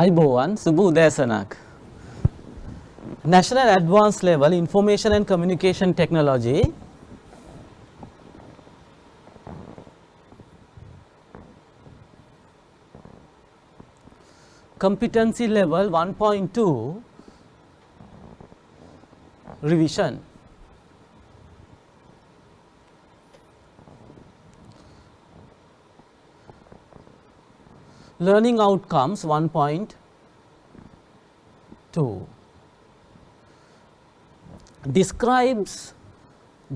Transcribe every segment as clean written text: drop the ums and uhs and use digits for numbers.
අයිබෝවන් සුබ උදෑසනක්. National Advanced Level Information and Communication Technology Competency Level 1.2 Revision. Learning Outcomes 1.2 describes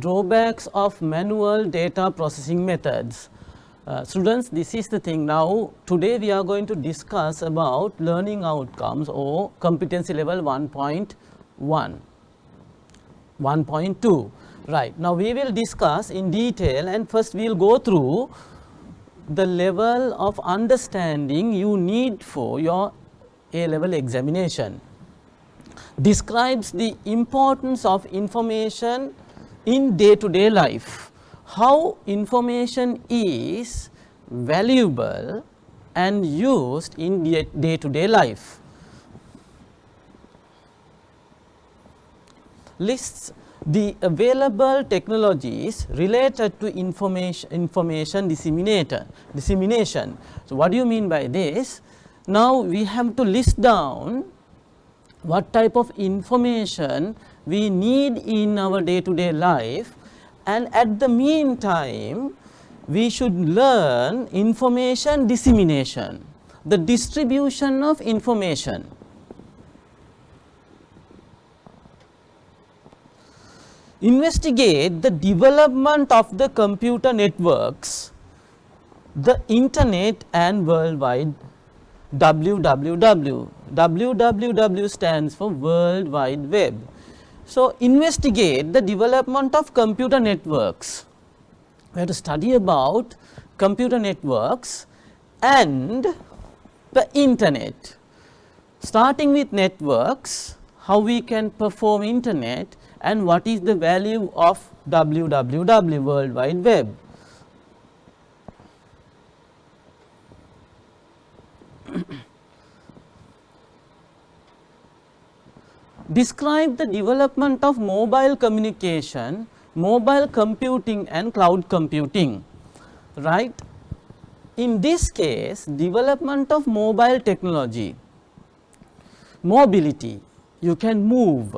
drawbacks of manual data processing methods. Students, this is the thing. Now today we are going to discuss about learning outcomes or competency level 1.2. Right, now we will discuss in detail, and first we will go through the level of understanding you need for your A-level examination. Describes the importance of information in day-to-day life, how information is valuable and used in day-to-day life. Lists the available technologies related to information dissemination. So what do you mean by this? Now we have to list down what type of information we need in our day-to-day life, and at the meantime we should learn information dissemination, the distribution of information. Investigate the development of the computer networks, the internet and worldwide WWW. WWW stands for World Wide Web. So investigate the development of computer networks. We have to study about computer networks and the internet. Starting with networks, how we can perform internet, and what is the value of WWW, World Wide Web. Describe the development of mobile communication, mobile computing and cloud computing. Right? In this case, development of mobile technology, mobility, you can move.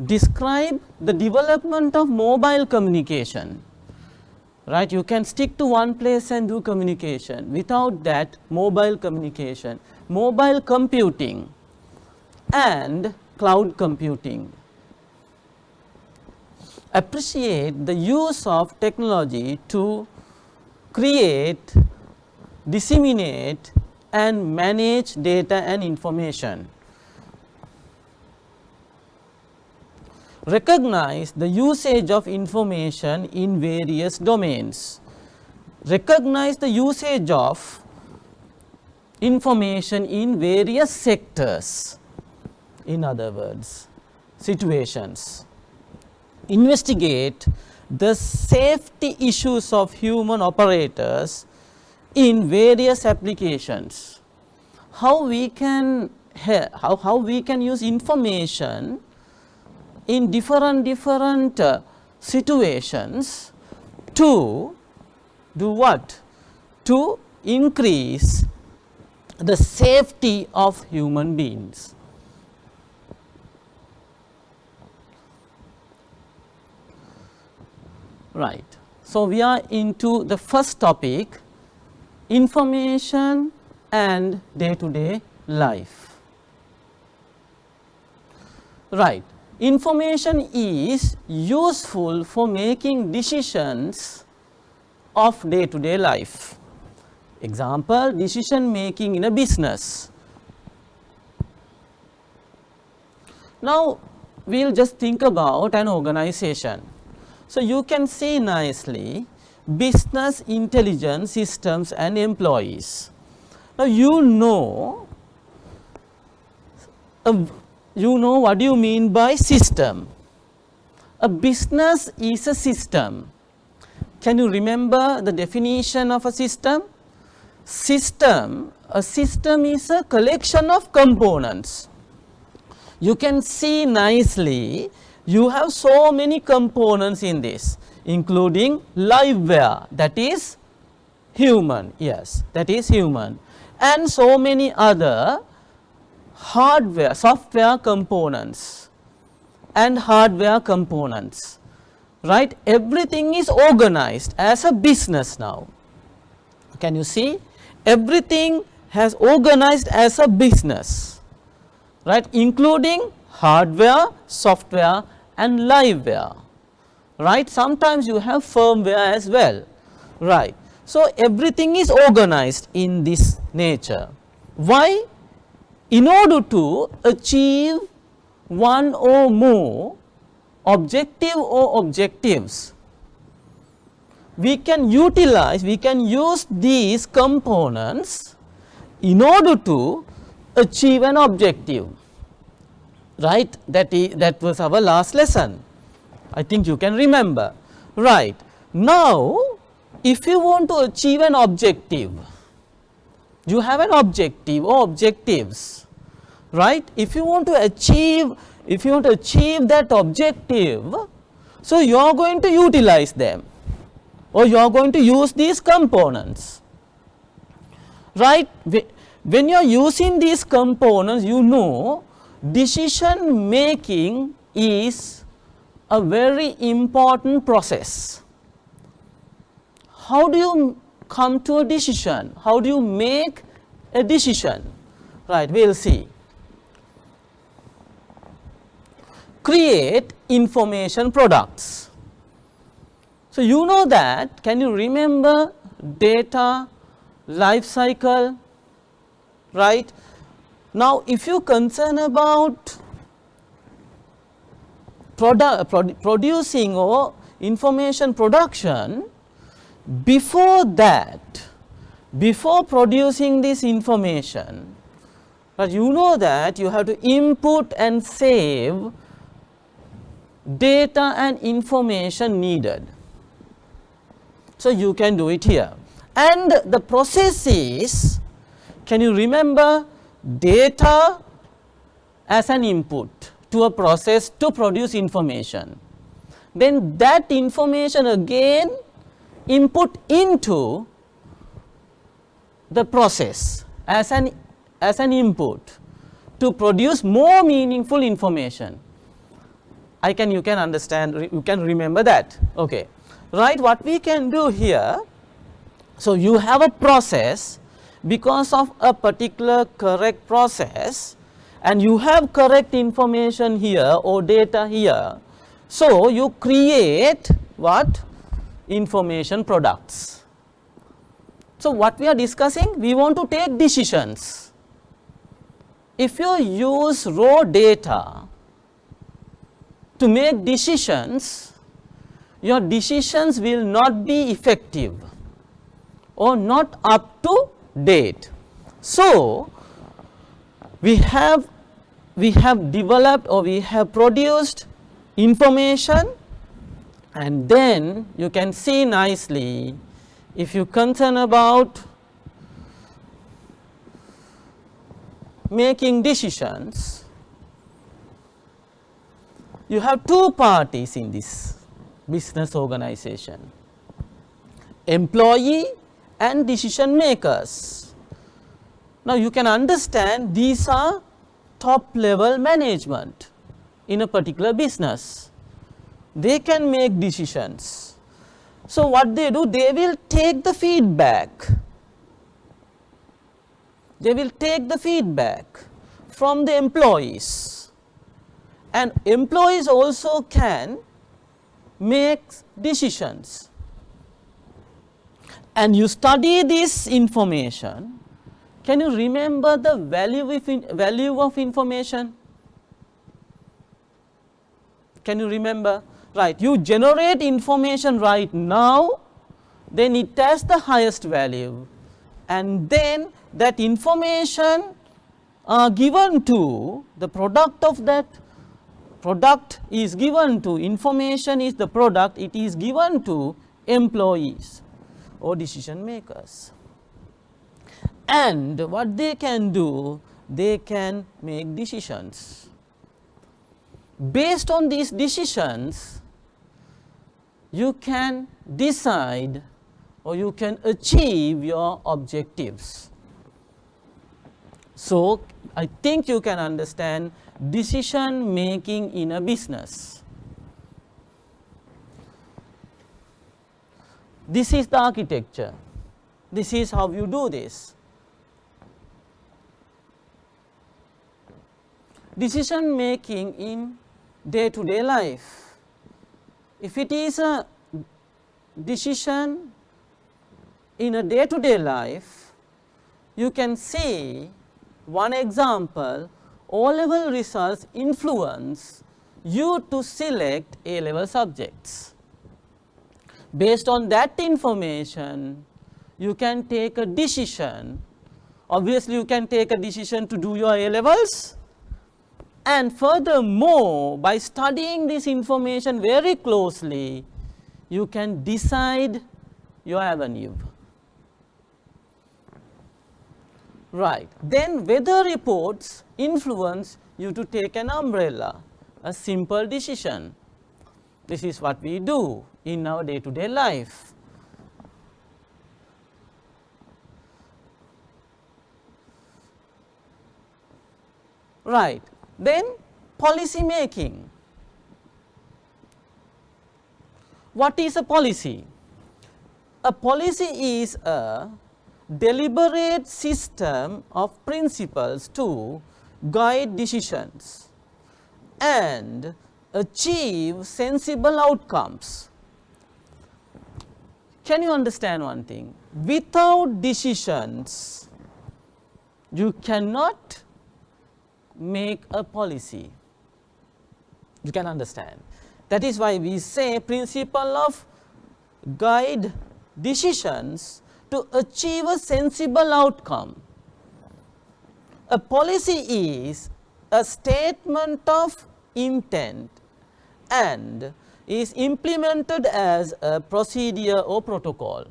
Describe the development of mobile communication. Right, you can stick to one place and do communication. Without that, mobile communication, mobile computing and cloud computing. Appreciate the use of technology to create, disseminate and manage data and information. Recognize the usage of information in various domains. Recognize the usage of information in various sectors, in other words, situations. Investigate the safety issues of human operators in various applications. How we can use information in different situations to do what? To increase the safety of human beings. Right. So we are into the first topic, information and day-to-day life. Right. Information is useful for making decisions of day-to-day life. Example, decision making in a business. Now we will just think about an organization. So you can see nicely business intelligence systems and employees. Now you know what do you mean by system. A business is a system. Can you remember the definition of a system? system, a system is a collection of components. You can see nicely you have so many components in this, including liveware, that is human, yes, that is human, and so many other hardware, software components and hardware components, right. Everything is organized as a business now. Can you see? Everything has organized as a business, right, including hardware, software and liveware, right. Sometimes you have firmware as well, right. So, everything is organized in this nature. Why? In order to achieve one or more objective or objectives, we can utilize, we can use these components in order to achieve an objective, right. That was our last lesson. I think you can remember, right. Now, if you want to achieve an objective, you have an objective or objectives, right. If you want to achieve that objective, so you are going to utilize them, or you are going to use these components, right. When you are using these components, you know decision making is a very important process. How do you come to a decision? How do you make a decision? Right, we will see. Create information products. So, you know that, can you remember data life cycle, right. Now, if you concern about producing or information production, before that, before producing this information, but you know that you have to input and save data and information needed. So, you can do it here, and the process is, can you remember, data as an input to a process to produce information, then that information again input into the process as an input to produce more meaningful information. You can understand, you can remember that, okay, right. What we can do here, so you have a process, because of a particular correct process, and you have correct information here or data here, so you create what? Information products. So, what we are discussing? We want to take decisions. If you use raw data to make decisions, your decisions will not be effective or not up to date. So, we have developed or we have produced information, and then you can see nicely, if you concern about making decisions, you have two parties in this business organization, employee and decision makers. Now, you can understand these are top level management in a particular business. They can make decisions. So, what they do? They will take the feedback. They will take the feedback from the employees, and employees also can make decisions. And you study this information. Can you remember the value of information? Can you remember? Right, you generate information right now, then it has the highest value, and then that information given to the product of that product is given to, information is the product, it is given to employees or decision makers. and what they can do, they can make decisions. Based on these decisions, you can decide or you can achieve your objectives. So, I think you can understand decision making in a business. This is the architecture. This is how you do this. Decision making in day-to-day life. If it is a decision in a day-to-day life, you can see one example, O-level results influence you to select A-level subjects. Based on that information, you can take a decision. Obviously, you can take a decision to do your A-levels, and furthermore, by studying this information very closely, you can decide your avenue. Right. Then weather reports influence you to take an umbrella, a simple decision. This is what we do in our day-to-day life. Right. Then policy making. What is a policy? A policy is a deliberate system of principles to guide decisions and achieve sensible outcomes. Can you understand one thing? Without decisions, you cannot make a policy. You can understand. That is why we say principle of guide decisions to achieve a sensible outcome. A policy is a statement of intent and is implemented as a procedure or protocol.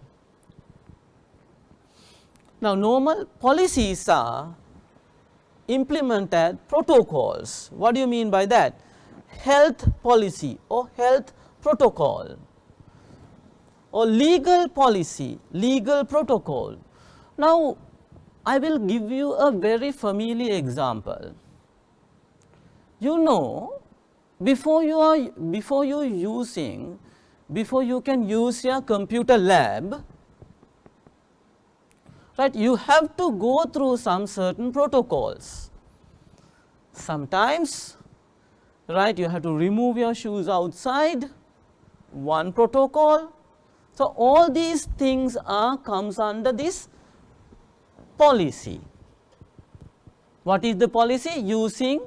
Now, normal policies are implemented protocols. What do you mean by that? Health policy or health protocol, or legal policy, legal protocol. Now, I will give you a very familiar example. You know, before you can use your computer lab, right, you have to go through some certain protocols. Sometimes, right, you have to remove your shoes outside, one protocol. So, all these things comes under this policy. What is the policy? Using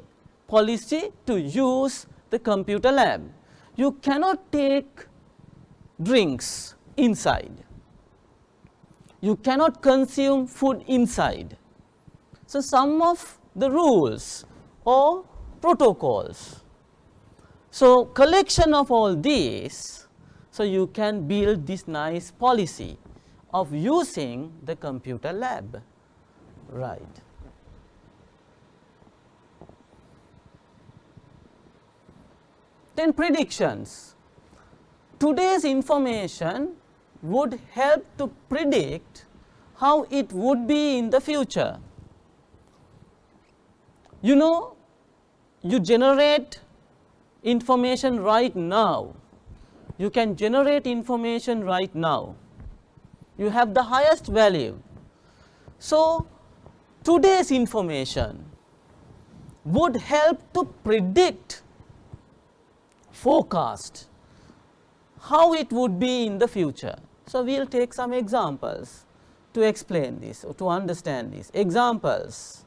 policy to use the computer lab. You cannot take drinks inside. You cannot consume food inside. So, some of the rules or protocols. So, collection of all these, so you can build this nice policy of using the computer lab, right. Then predictions. Today's information would help to predict how it would be in the future. You know, you generate information right now. You can generate information right now. You have the highest value. So, today's information would help to predict, forecast how it would be in the future. So, we will take some examples to explain this or to understand this. Examples.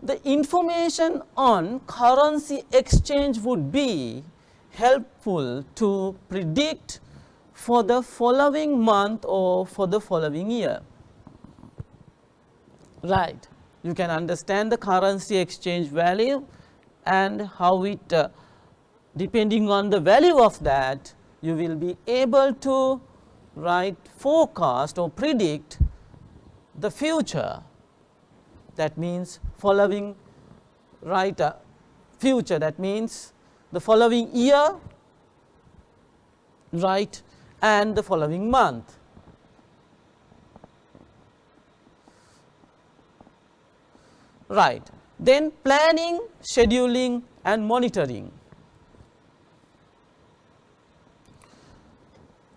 The information on currency exchange would be helpful to predict for the following month or for the following year. Right. You can understand the currency exchange value and how it, depending on the value of that, you will be able to forecast or predict the future, that means following future, that means the following year, right, and the following month. Right. Then planning, scheduling and monitoring.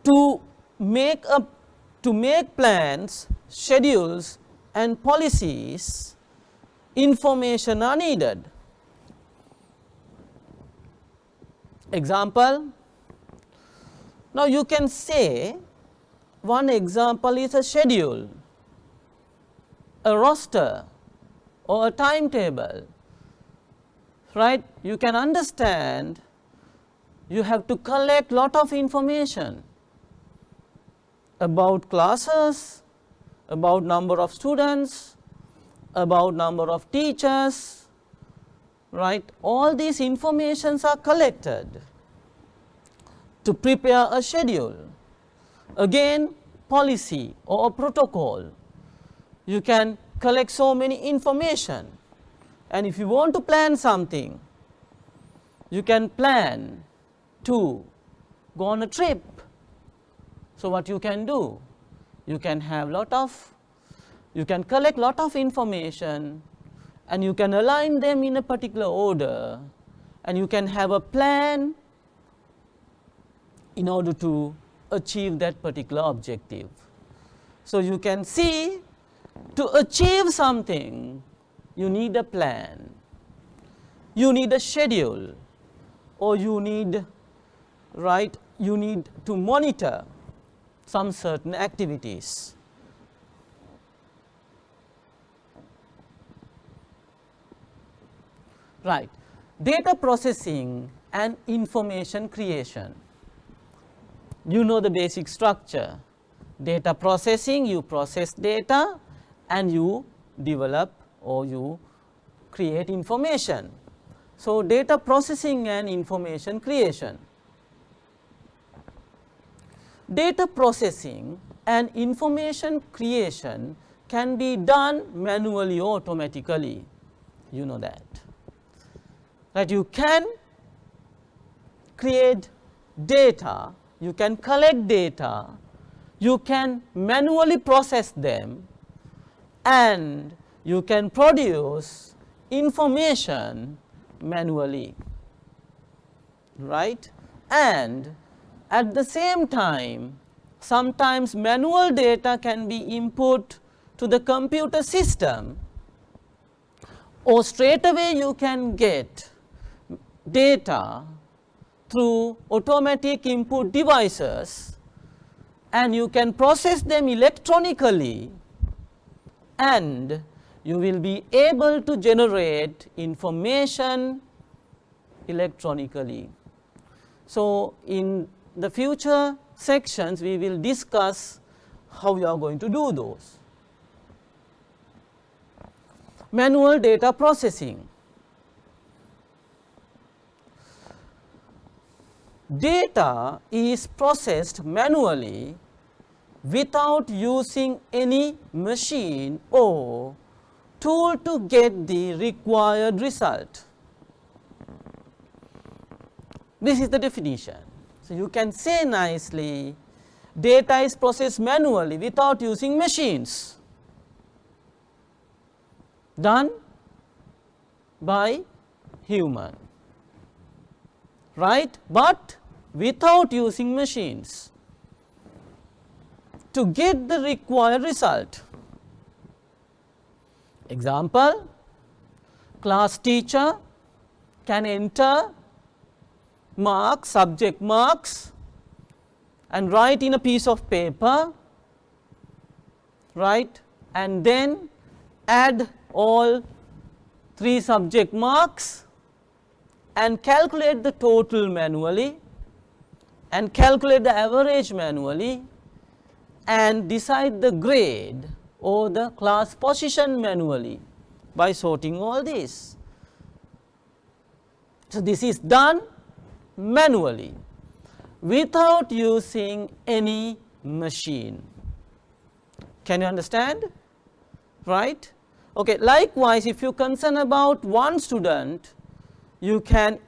To make plans, schedules and policies, information are needed. Example, now you can say one example is a schedule, a roster or a timetable, right. You can understand you have to collect lot of information about classes, about number of students, about number of teachers, right. All these informations are collected to prepare a schedule. Again, policy or a protocol, you can collect so many information, and if you want to plan something, you can plan to go on a trip. So what you can do, you can have you can collect lot of information and you can align them in a particular order, and you can have a plan in order to achieve that particular objective. So you can see, to achieve something you need a plan, you need a schedule, or you need to monitor some certain activities. Right. Data processing and information creation. You know the basic structure. Data processing, you process data and you develop or you create information. So data processing and information creation. Data processing and information creation can be done manually or automatically. You know that. Right, you can create data, you can collect data, you can manually process them, and you can produce information manually, right. And at the same time, sometimes manual data can be input to the computer system, or straight away you can get data through automatic input devices, and you can process them electronically, and you will be able to generate information electronically. So in the future sections we will discuss how we are going to do those. Manual data processing. Data is processed manually without using any machine or tool to get the required result. This is the definition. So you can say nicely, data is processed manually without using machines, done by human, right, but without using machines to get the required result. Example, class teacher can enter marks, subject marks, and write in a piece of paper, right, and then add all 3 subject marks and calculate the total manually and calculate the average manually and decide the grade or the class position manually by sorting all these. So this is done manually without using any machine. Can you understand? right. Okay. Likewise, if you concern about one student, you can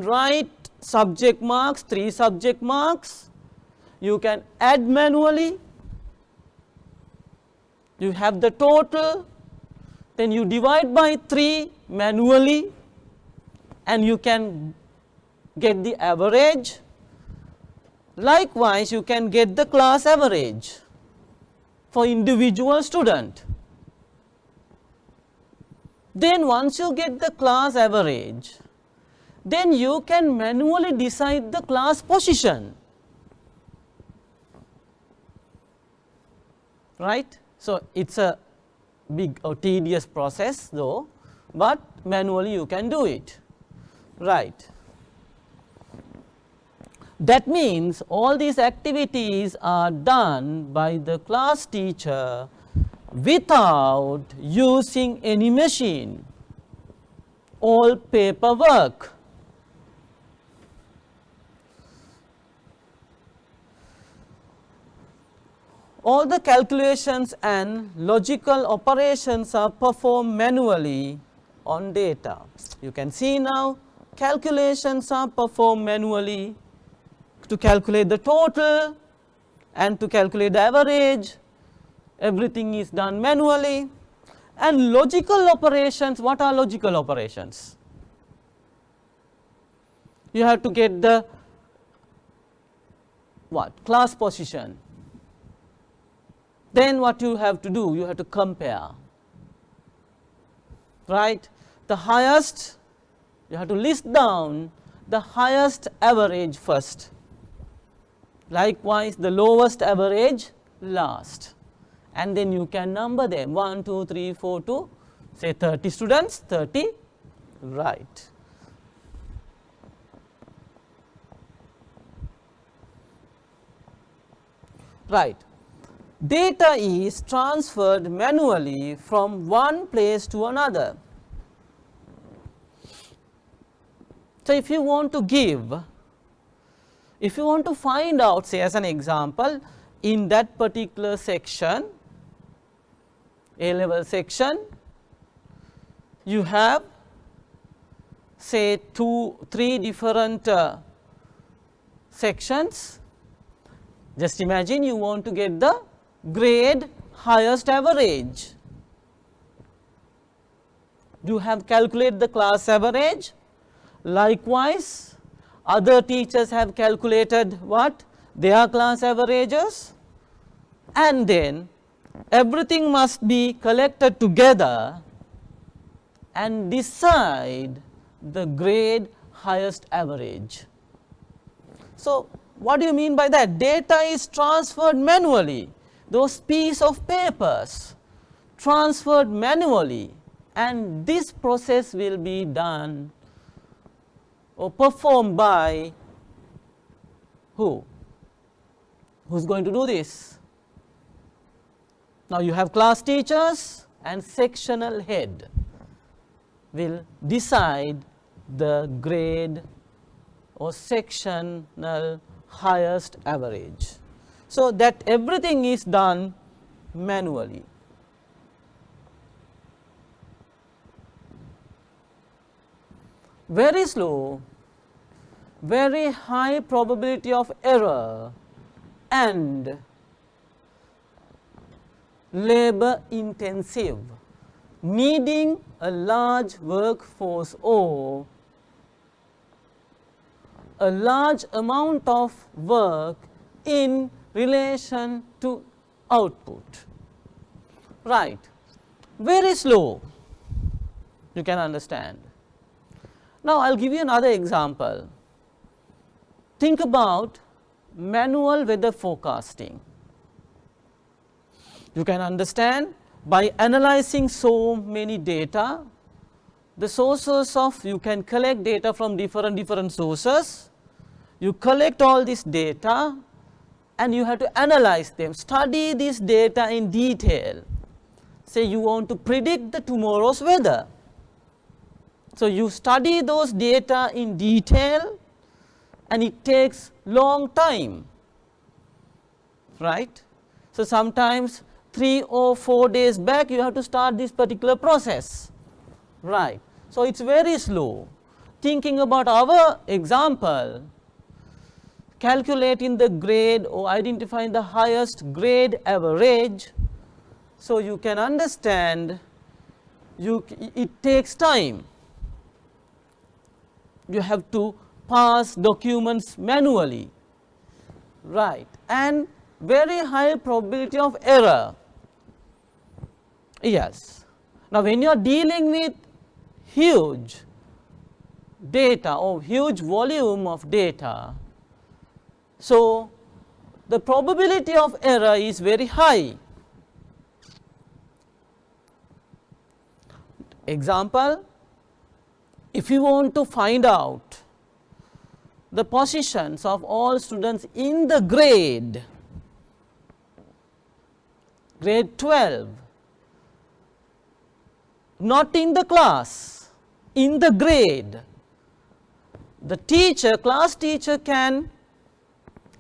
write subject marks, 3 subject marks, you can add manually, you have the total, then you divide by 3 manually, and you can get the average. Likewise, you can get the class average for individual student. Then once you get the class average, then you can manually decide the class position, right. So, it is a big or tedious process though, but manually you can do it, right. That means all these activities are done by the class teacher without using any machine, all paperwork. All the calculations and logical operations are performed manually on data. You can see now calculations are performed manually to calculate the total and to calculate the average, everything is done manually. And logical operations, what are logical operations? You have to get the what? Class position. Then what you have to do? You have to compare, right. The highest, you have to list down the highest average first. Likewise, the lowest average last, and then you can number them 1, 2, 3, 4 to say 30 students, 30, right. Right. Data is transferred manually from one place to another. So, if you want to give, if you want to find out, say as an example, in that particular section, A level section, you have say 2, 3 different sections. Just imagine you want to get the grade highest average. You have calculated the class average. Likewise, other teachers have calculated what? Their class averages, and then everything must be collected together and decide the grade highest average. So, what do you mean by that? Data is transferred manually. Those pieces of papers transferred manually, and this process will be done or performed by who? Who is going to do this? Now, you have class teachers and sectional head will decide the grade or sectional highest average. So, that everything is done manually. Very slow, very high probability of error and labor intensive, needing a large workforce or a large amount of work in relation to output, right. Very slow, you can understand. Now, I will give you another example. Think about manual weather forecasting. You can understand by analyzing so many data, the sources of, you can collect data from different sources, you collect all this data and you have to analyze them, study this data in detail. Say you want to predict the tomorrow's weather. So, you study those data in detail and it takes long time, right. So, sometimes 3 or 4 days back you have to start this particular process, right. So, it is very slow. Thinking about our example, calculating the grade or identifying the highest grade average. So, you can understand it takes time. You have to pass documents manually, right, and very high probability of error. Yes. Now, when you are dealing with huge data or huge volume of data, so the probability of error is very high. Example, if you want to find out the positions of all students in the grade 12, not in the class, in the grade, the teacher, class teacher can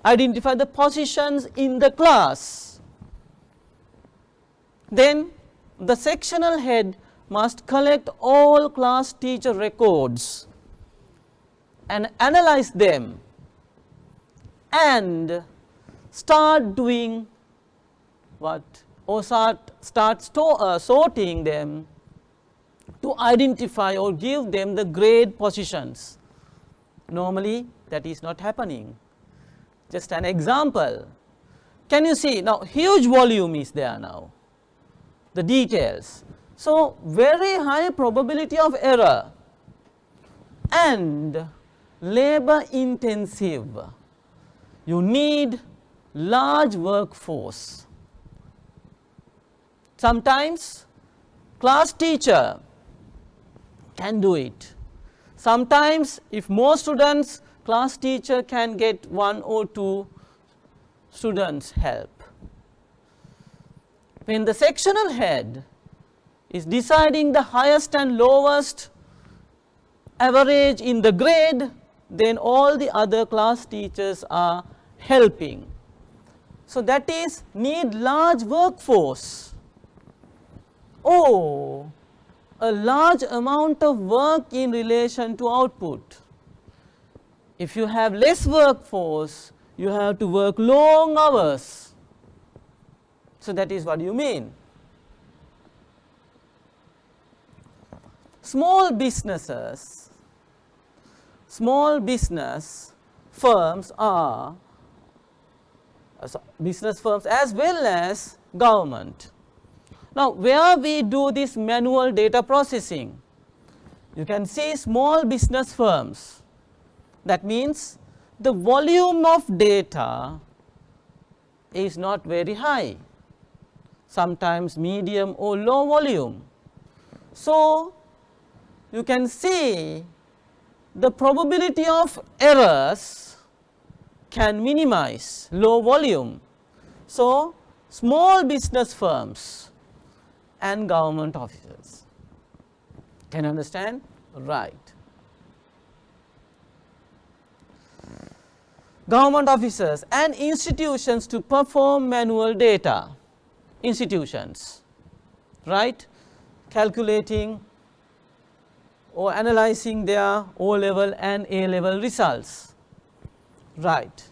identify the positions in the class. Then the sectional head must collect all class teacher records and analyze them and start doing what, or start sorting them to identify or give them the grade positions. Normally that is not happening. Just an example. Can you see now, huge volume is there now, the details. So, very high probability of error and labor intensive. You need large workforce. Sometimes class teacher can do it. Sometimes if more students, class teacher can get 1 or 2 students help. When the sectional head is deciding the highest and lowest average in the grade, then all the other class teachers are helping. So, that is need large workforce. Oh, a large amount of work in relation to output. If you have less workforce, you have to work long hours. So, that is what you mean. Small businesses, small business firms are business firms as well as government. Now, where we do this manual data processing, you can see small business firms. That means the volume of data is not very high, sometimes medium or low volume. So, you can see the probability of errors can minimize, low volume. So, small business firms and government officers. Can you understand? Right. Government officers and institutions to perform manual data, institutions, right, calculating or analyzing their O level and A level results, right.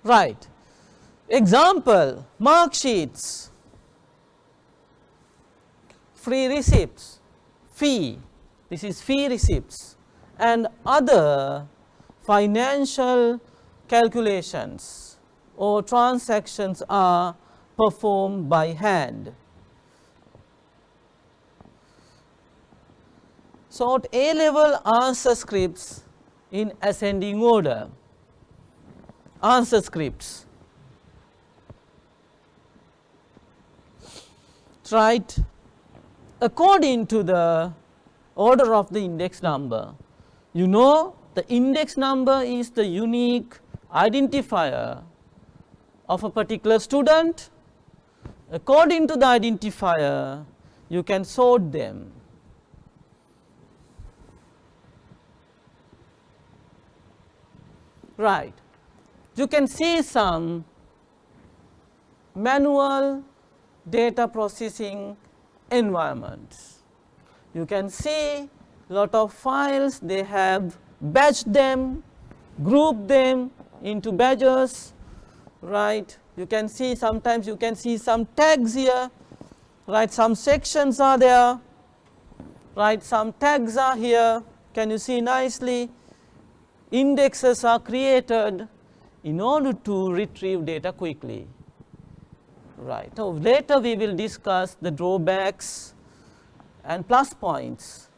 Right. Example, mark sheets, free receipts, fee, this is fee receipts, and other financial calculations or transactions are performed by hand. Sort A level answer scripts in ascending order. Answer scripts, right, according to the order of the index number. You know, the index number is the unique identifier of a particular student. According to the identifier, you can sort them. right. You can see some manual data processing environments. You can see lot of files, they have batched them, grouped them into badges, right. You can see sometimes you can see some tags here, right, some sections are there, right, some tags are here, can you see nicely, indexes are created in order to retrieve data quickly, right. So, later we will discuss the drawbacks and plus points.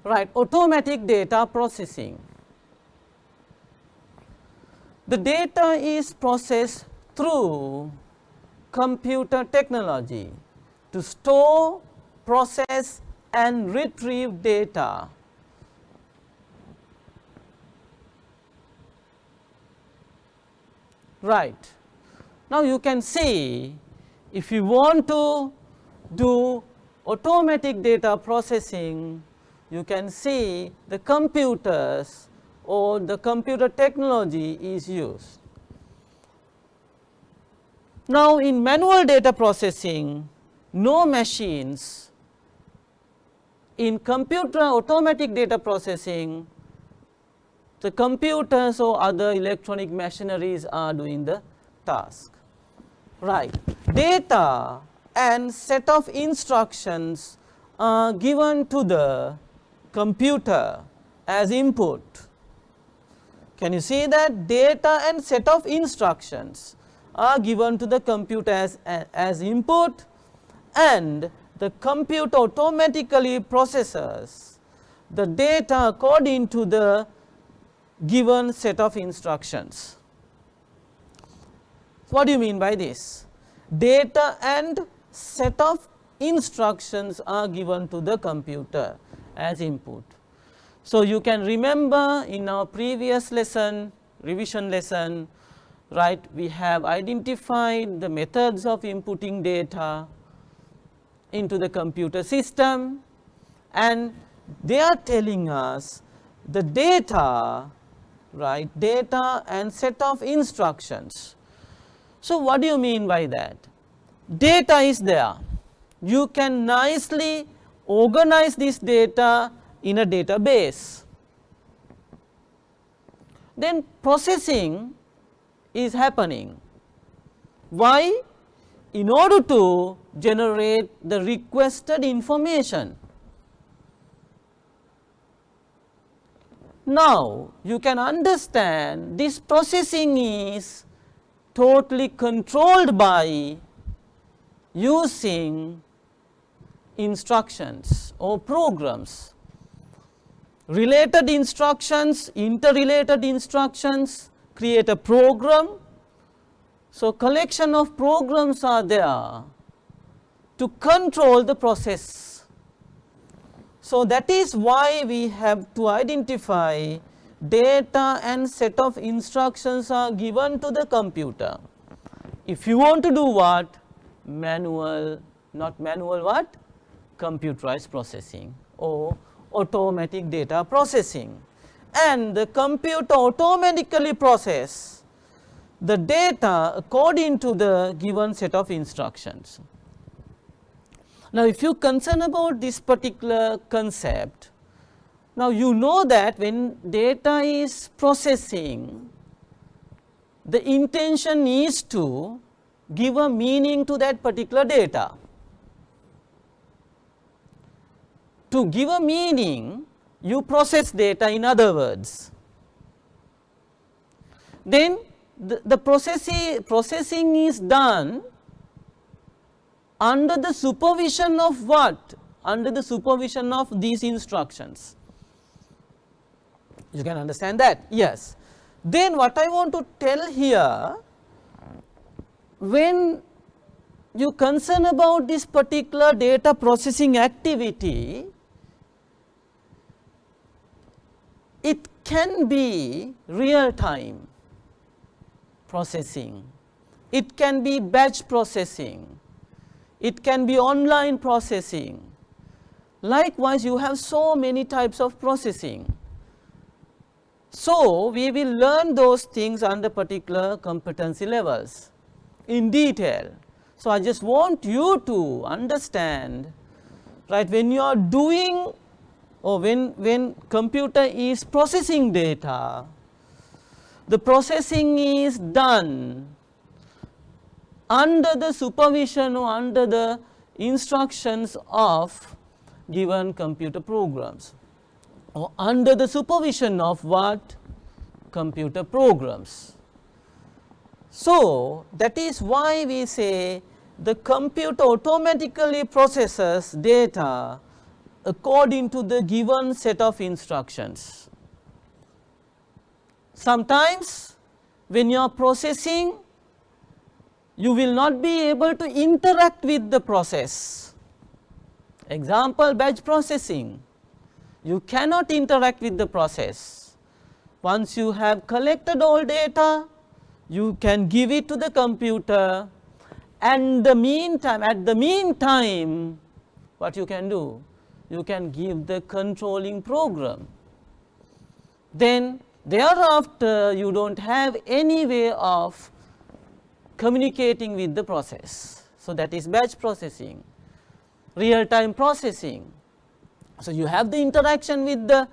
Right, automatic data processing. The data is processed through computer technology to store, process and retrieve data. Right. Now, you can see if you want to do automatic data processing, you can see the computers or the computer technology is used. Now, in manual data processing, no machines. In computer automatic data processing, the computers or other electronic machineries are doing the task. Right. Data and set of instructions are given to the computer as input. Can you see that? Data and set of instructions are given to the computer as input, and the computer automatically processes the data according to the given set of instructions. What do you mean by this? Data and set of instructions are given to the computer as input. So, you can remember in our previous lesson, revision lesson, right, we have identified the methods of inputting data into the computer system, and they are telling us the data, right, data and set of instructions. So, what do you mean by that? Data is there, you can nicely organize this data in a database. Then processing is happening. Why? In order to generate the requested information. Now, you can understand this processing is totally controlled by using instructions or programs. Related instructions, interrelated instructions create a program. So, collection of programs are there to control the process. So, that is why we have to identify data and set of instructions are given to the computer. If you want to do what? Manual, not manual what? Computerized processing or automatic data processing, and the computer automatically process the data according to the given set of instructions. Now, if you concern about this particular concept, now you know that when data is processing, the intention is to give a meaning to that particular data. To give a meaning, you process data, in other words. Then the processing is done under the supervision of what? Under the supervision of these instructions. You can understand that? Yes. Then what I want to tell here, when you concern about this particular data processing activity, it can be real time processing, it can be batch processing, it can be online processing, Likewise, you have so many types of processing. So, we will learn those things under particular competency levels in detail. So, I just want you to understand, right, when you are doing or when computer is processing data, the processing is done under the supervision or under the instructions of given computer programs, or under the supervision of what? Computer programs. So, that is why we say the computer automatically processes data according to the given set of instructions. Sometimes when you are processing, you will not be able to interact with the process. Example, batch processing. You cannot interact with the process. Once you have collected all data, you can give it to the computer, and at the meantime, what you can do? You can give the controlling program. Then thereafter, you do not have any way of communicating with the process. So, that is batch processing. Real time processing. So, you have the interaction with the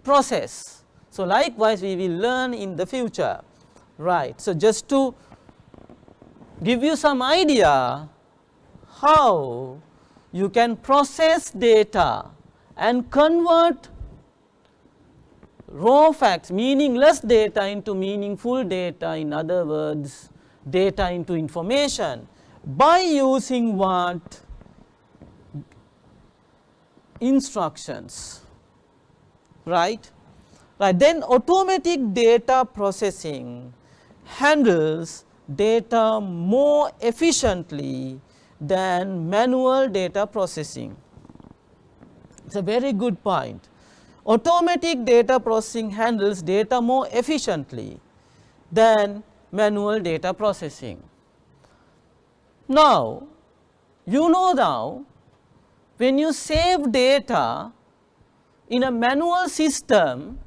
process. So, likewise we will learn in the future, right. So, just to give you some idea how you can process data and convert raw facts, meaningless data into meaningful data, in other words data into information, by using what? Instructions, right. Then automatic data processing handles data more efficiently than manual data processing. It is a very good point. Automatic data processing handles data more efficiently than manual data processing. Now, you know now, when you save data in a manual system,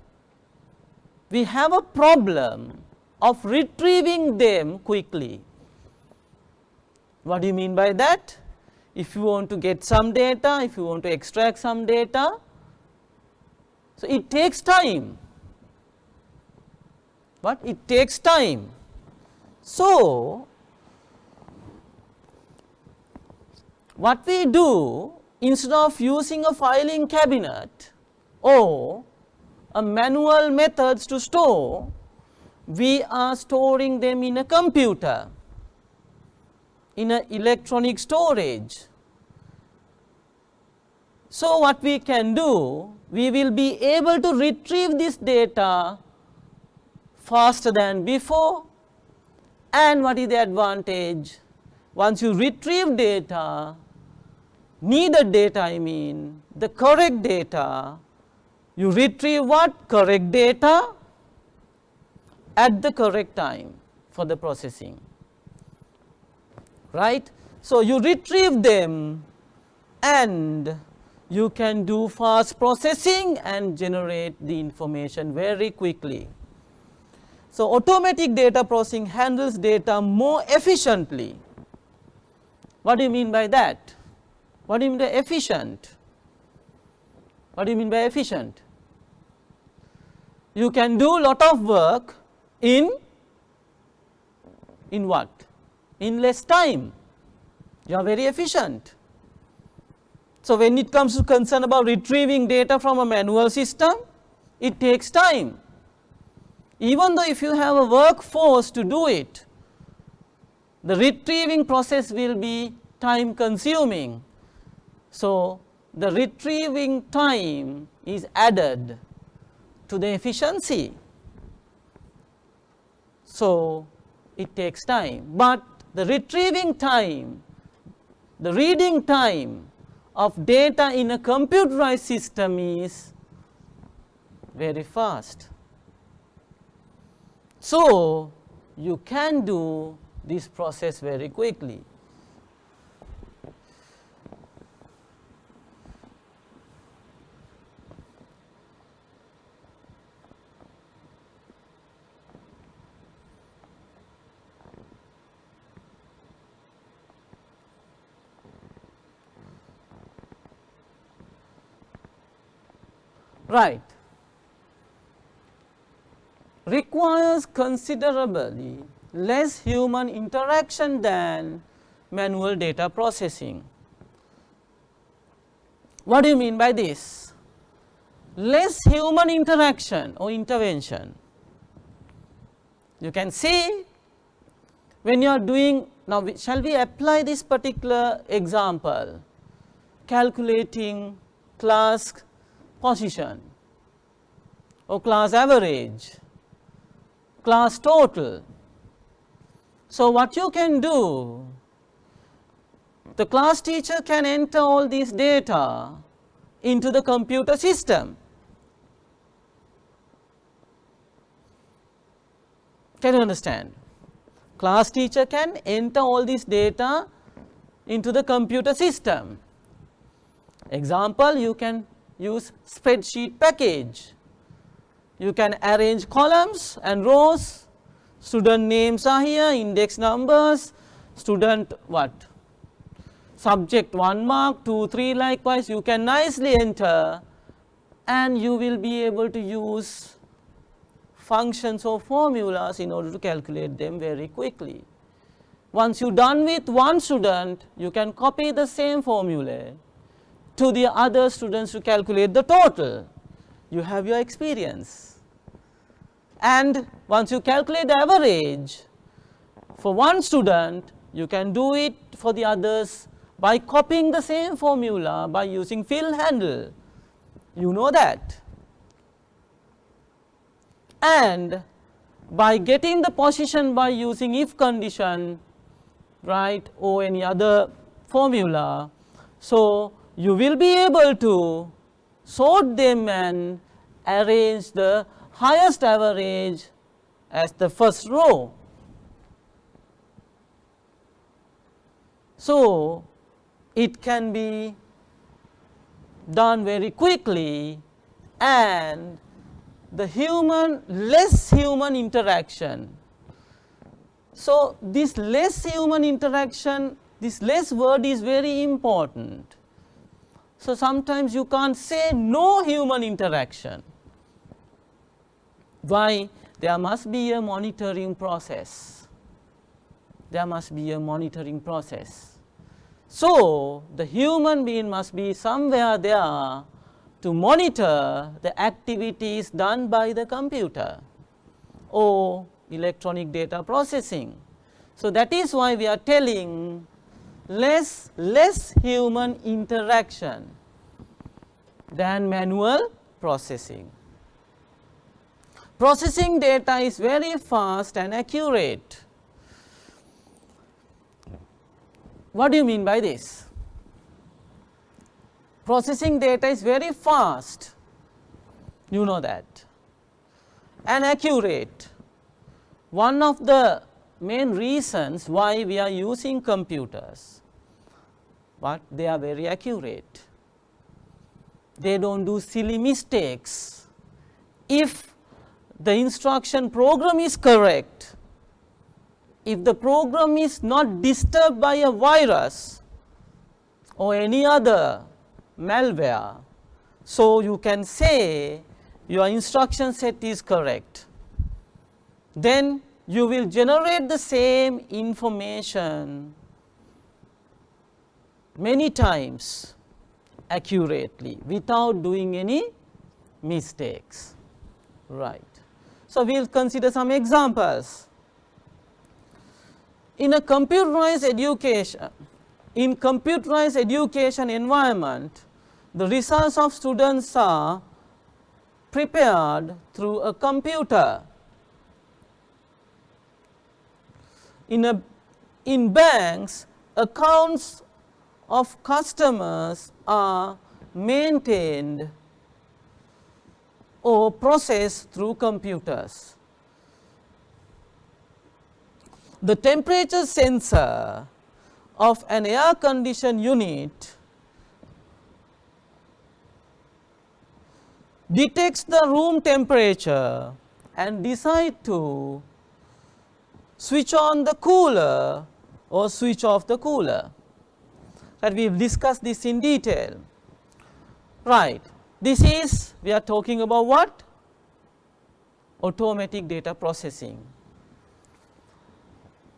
we have a problem of retrieving them quickly. What do you mean by that? If you want to get some data, if you want to extract some data, so it takes time. What? It takes time. So, what we do, instead of using a filing cabinet or a manual methods to store, we are storing them in a computer, in an electronic storage. So, what we can do, we will be able to retrieve this data faster than before. And what is the advantage? Once you retrieve data, needed data, I mean the correct data, you retrieve what? Correct data at the correct time for the processing, right. So, you retrieve them and you can do fast processing and generate the information very quickly. So, automatic data processing handles data more efficiently. What do you mean by that? What do you mean by efficient? What do you mean by efficient? You can do lot of work in what? In less time. You are very efficient. So, when it comes to concern about retrieving data from a manual system, it takes time. Even though if you have a workforce to do it, the retrieving process will be time consuming. So, the retrieving time is added to the efficiency. So, it takes time, but the retrieving time, the reading time of data in a computerized system is very fast. So, you can do this process very quickly. right, requires considerably less human interaction than manual data processing. What do you mean by this? Less human interaction or intervention. You can see when you are doing, now shall we apply this particular example, calculating class position or class average, class total. So, what you can do, the class teacher can enter all these data into the computer system. Can you understand? Class teacher can enter all this data into the computer system. Example, you can use spreadsheet package. You can arrange columns and rows, student names are here, index numbers, student what? Subject 1 mark, 2, 3 likewise, you can nicely enter and you will be able to use functions or formulas in order to calculate them very quickly. Once you are done with one student, you can copy the same formula to the other students to calculate the total. You have your experience. And once you calculate the average for one student, you can do it for the others by copying the same formula by using fill handle. You know that. And by getting the position by using if condition, right, or any other formula. So, you will be able to sort them and arrange the highest average as the first row. So, it can be done very quickly and the less human interaction. So, this less human interaction, this less word is very important. So, sometimes you can't say no human interaction. Why? There must be a monitoring process. There must be a monitoring process. So, the human being must be somewhere there to monitor the activities done by the computer or electronic data processing. So, that is why we are telling less human interaction than manual processing. Processing data is very fast and accurate. What do you mean by this? Processing data is very fast, you know that, and accurate. One of the main reasons why we are using computers, but they are very accurate. They don't do silly mistakes. If the instruction program is correct, if the program is not disturbed by a virus or any other malware, so you can say your instruction set is correct. Then you will generate the same information many times accurately without doing any mistakes, right. So, we will consider some examples. In a computerized education environment, the results of students are prepared through a computer. In banks, accounts of customers are maintained or processed through computers. The temperature sensor of an air conditioned unit detects the room temperature and decides to switch on the cooler or switch off the cooler. That we have discussed this in detail, right. This is, we are talking about what? Automatic data processing.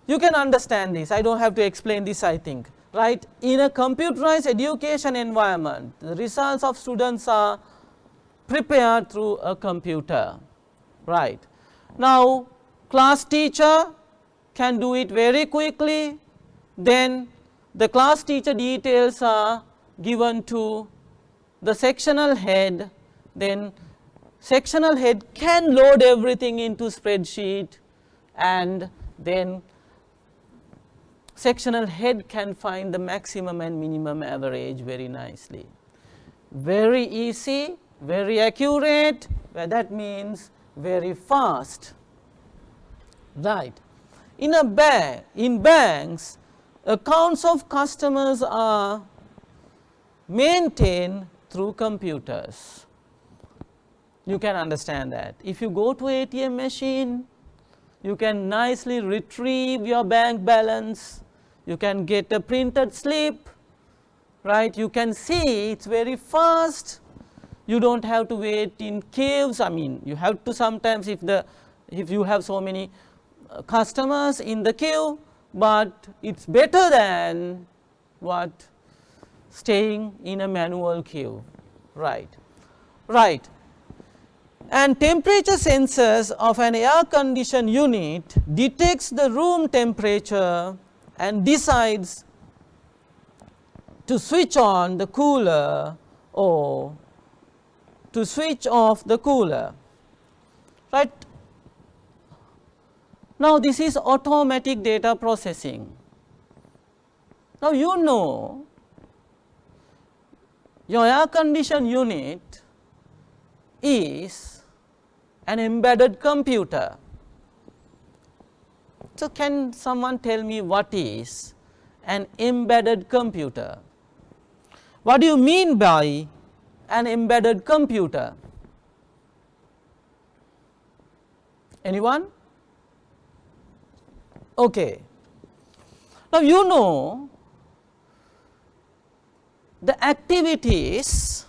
You can understand this, I do not have to explain this, I think, right. In a computerized education environment, the results of students are prepared through a computer, right. Now, class teacher can do it very quickly, then the class teacher details are given to the sectional head, then sectional head can load everything into spreadsheet, and then sectional head can find the maximum and minimum average very nicely. Very easy, very accurate, well, that means very fast, right. In banks, accounts of customers are maintained through computers. You can understand that. If you go to ATM machine, you can nicely retrieve your bank balance, you can get a printed slip, right. You can see it is very fast, you do not have to wait in queues. I mean, you have to sometimes if you have so many customers in the queue, but it is better than what? Staying in a manual queue, right. Right. And temperature sensors of an air conditioned unit detects the room temperature and decides to switch on the cooler or to switch off the cooler, right. Now, this is automatic data processing. Now, you know your air conditioned unit is an embedded computer. So, can someone tell me what is an embedded computer? What do you mean by an embedded computer? Anyone? Okay. Now, you know the activities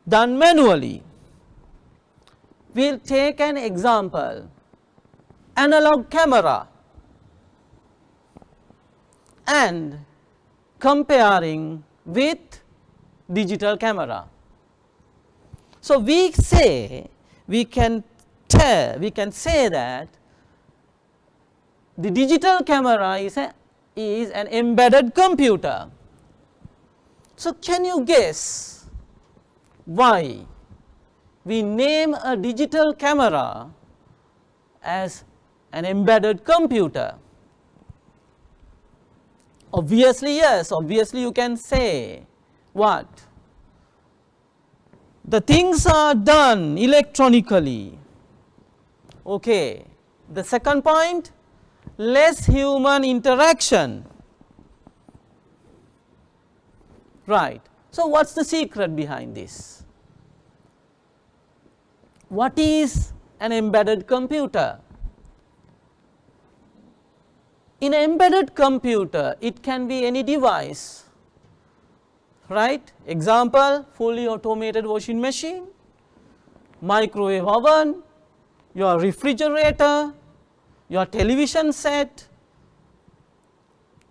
done manually. We will take an example, analog camera and comparing with digital camera. So, we can say that the digital camera is an embedded computer. So, can you guess why we name a digital camera as an embedded computer? Obviously, yes, obviously you can say what? The things are done electronically. Okay. The second point, less human interaction, right. So, what is the secret behind this? What is an embedded computer? In an embedded computer, it can be any device, right. Example, fully automated washing machine, microwave oven, your refrigerator, your television set,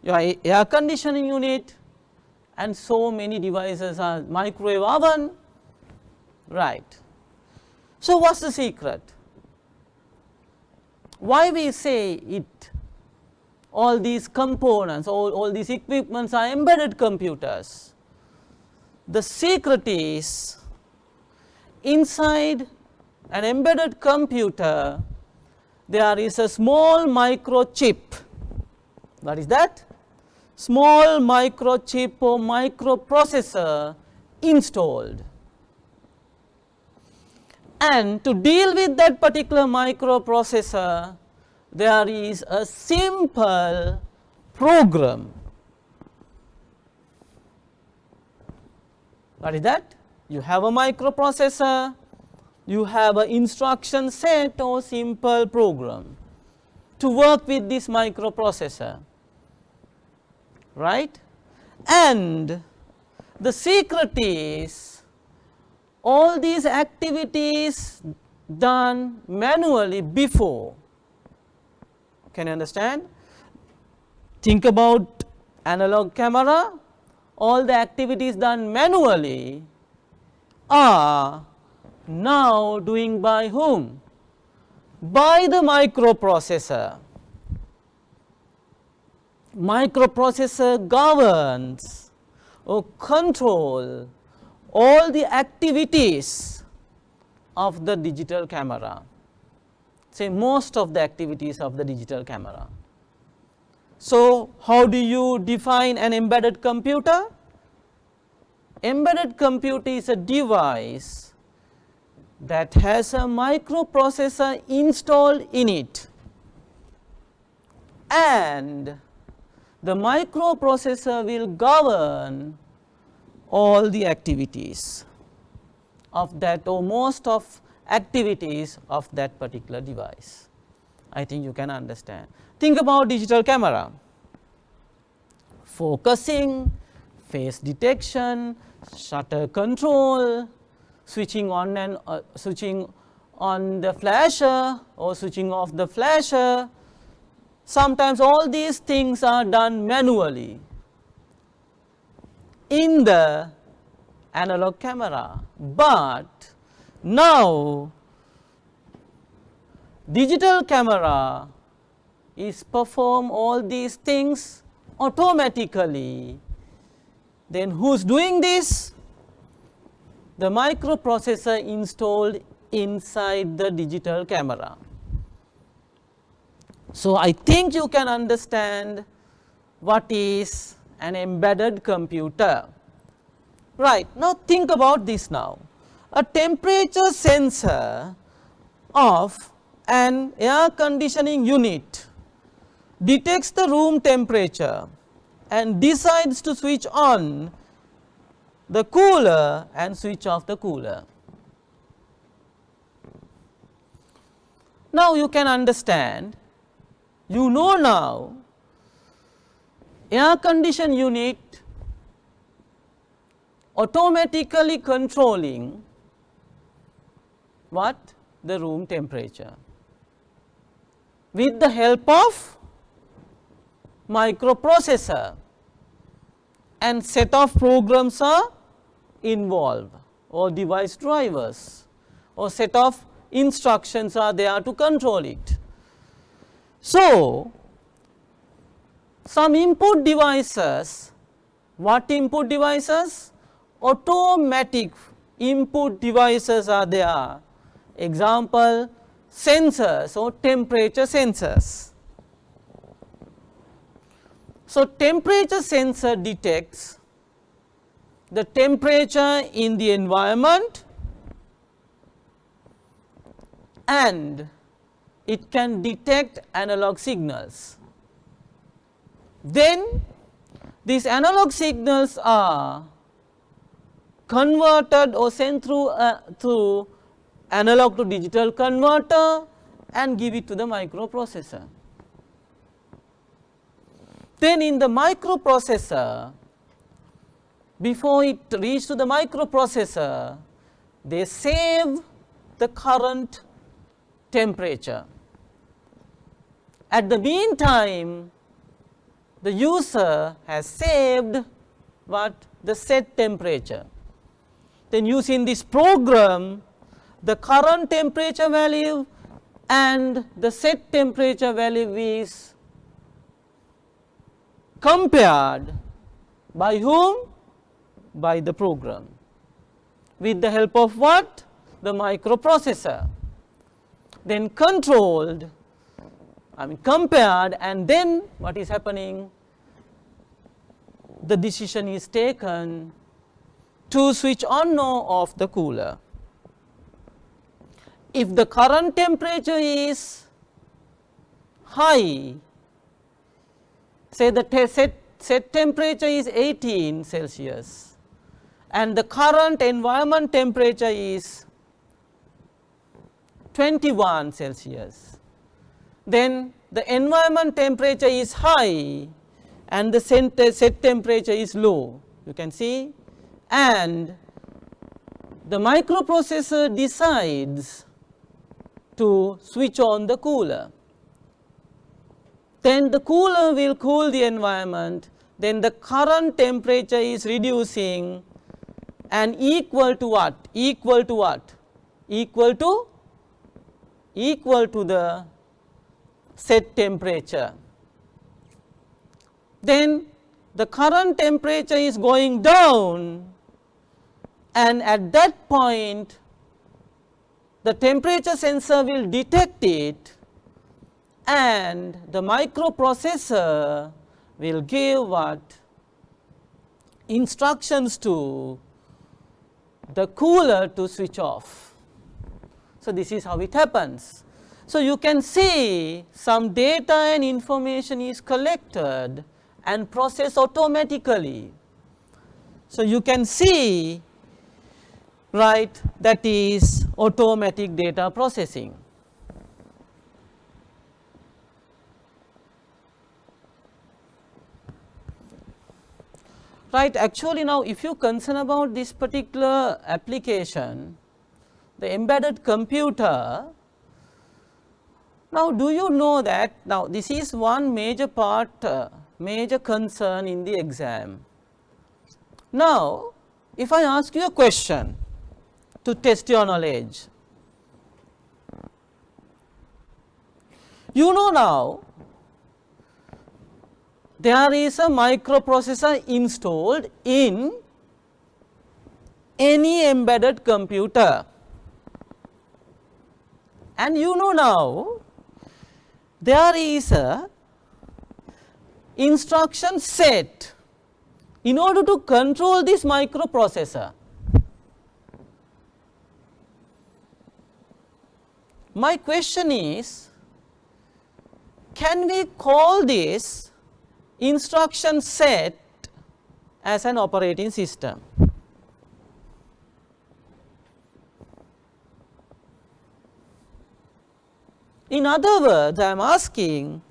your air conditioning unit, and so many devices are microwave oven, right. So, what is the secret? Why we say it? All these components, all these equipments are embedded computers. The secret is inside an embedded computer there is a small microchip. What is that? Small microchip or microprocessor installed. And to deal with that particular microprocessor, there is a simple program. What is that? You have a microprocessor, you have an instruction set or simple program to work with this microprocessor, right. And the secret is all these activities done manually before. Can you understand? Think about analog camera, all the activities done manually are now doing by whom? By the microprocessor. Microprocessor governs or control all the activities of the digital camera, say most of the activities of the digital camera. So, how do you define an embedded computer? Embedded computer is a device that has a microprocessor installed in it, and the microprocessor will govern all the activities of that or most of activities of that particular device. I think you can understand. Think about digital camera, focusing, face detection, shutter control, switching on and switching on the flasher or switching off the flasher. Sometimes all these things are done manually in the analog camera, but now digital camera is perform all these things automatically. Then who is doing this? The microprocessor installed inside the digital camera. So, I think you can understand what is an embedded computer. Right, now think about this now. A temperature sensor of an air conditioning unit detects the room temperature and decides to switch on the cooler and switch off the cooler. Now, you can understand, you know now air condition unit automatically controlling what? The room temperature with the help of microprocessor, and set of programs are involved or device drivers or set of instructions are there to control it. So, some input devices, what input devices? Automatic input devices are there. Example, sensors or temperature sensors. So, temperature sensor detects the temperature in the environment and it can detect analog signals. Then these analog signals are converted or sent through analog to digital converter and give it to the microprocessor. Then in the microprocessor, before it reaches to the microprocessor, they save the current temperature. At the meantime, the user has saved what? The set temperature. Then using this program, the current temperature value and the set temperature value is compared by whom? By the program. With the help of what? The microprocessor. Then controlled, compared, and then what is happening? The decision is taken to switch on or off the cooler. If the current temperature is high, say the set temperature is 18 Celsius and the current environment temperature is 21 Celsius, then the environment temperature is high and the set temperature is low, you can see, and the microprocessor decides to switch on the cooler. Then the cooler will cool the environment, then the current temperature is reducing and equal to what? Equal to what? Equal to the set temperature. Then the current temperature is going down, and at that point the temperature sensor will detect it, and the microprocessor will give what? Instructions to the cooler to switch off. So, this is how it happens. So, you can see some data and information is collected and processed automatically. So, you can see, right, that is automatic data processing. Right, actually now if you concern about this particular application, the embedded computer, now do you know that now this is one major part, major concern in the exam. Now, if I ask you a question to test your knowledge, you know now there is a microprocessor installed in any embedded computer, and you know now there is a instruction set in order to control this microprocessor. My question is, can we call this instruction set as an operating system? In other words, I am asking,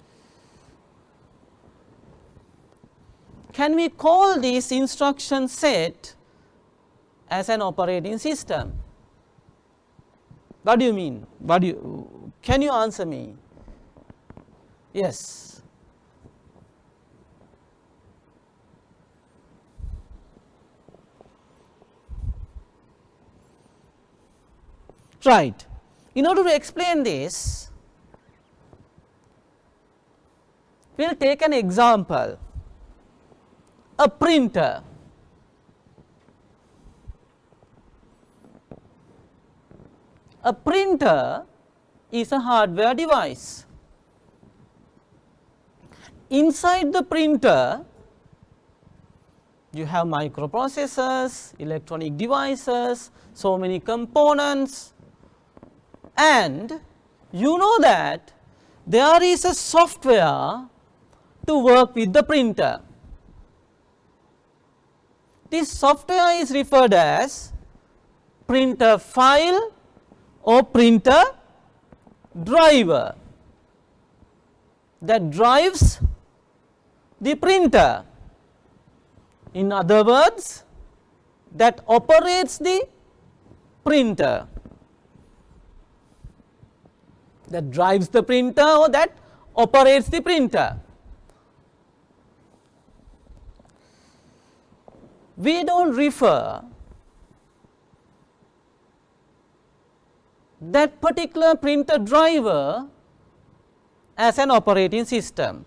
can we call this instruction set as an operating system? What do you mean? Can you answer me? Yes. Right. In order to explain this, we will take an example, a printer. A printer is a hardware device. Inside the printer, you have microprocessors, electronic devices, so many components, and you know that there is a software to work with the printer. This software is referred as printer file or printer driver that drives the printer. In other words, that operates the printer, that drives the printer or that operates the printer. We do not refer that particular printer driver as an operating system.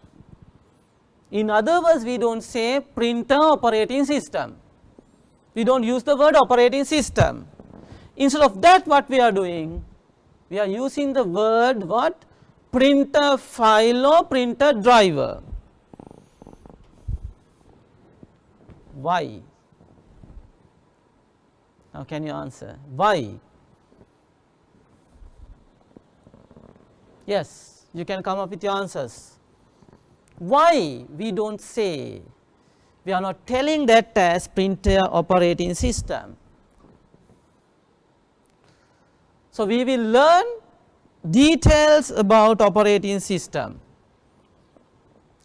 In other words, we do not say printer operating system. We do not use the word operating system. Instead of that, what we are doing? We are using the word what? Printer file or printer driver. Why? Now, can you answer? Why? Yes, you can come up with your answers. Why we do not say, we are not telling that as printer operating system? So, we will learn details about operating system,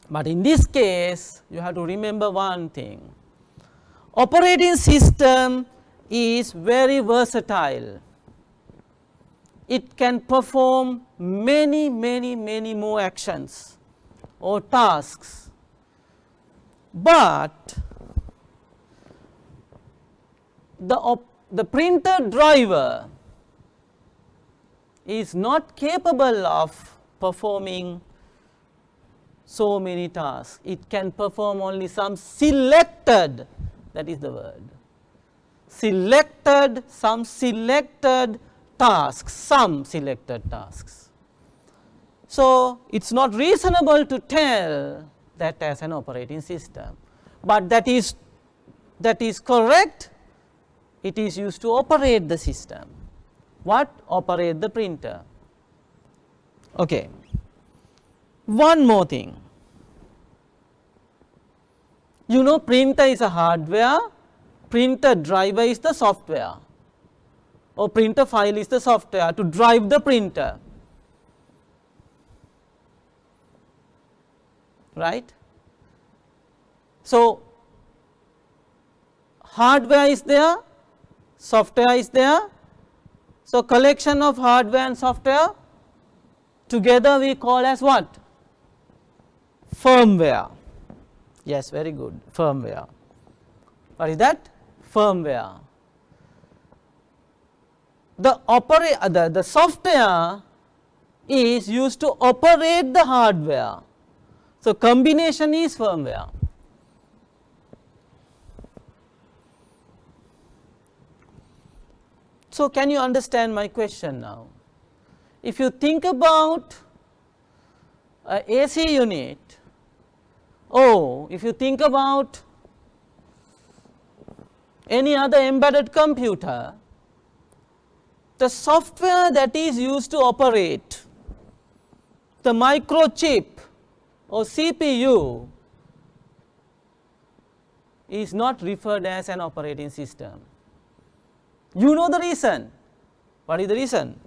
but in this case you have to remember one thing: operating system is very versatile. It can perform many more actions or tasks, but the printer driver is not capable of performing so many tasks. It can perform only some selected, that is the word, some selected tasks. So, it is not reasonable to tell that as an operating system, but that is correct. It is used to operate the system. What? Operate the printer. Okay. One more thing. You know, printer is a hardware, printer driver is the software, or printer file is the software to drive the printer, right. So, hardware is there, software is there. So, collection of hardware and software together we call as what? Firmware. Yes, very good, firmware. What is that? Firmware. The software is used to operate the hardware. So, combination is firmware. So, can you understand my question now? If you think about a AC unit, or if you think about any other embedded computer, the software that is used to operate the microchip or CPU is not referred as an operating system. You know the reason. What is the reason?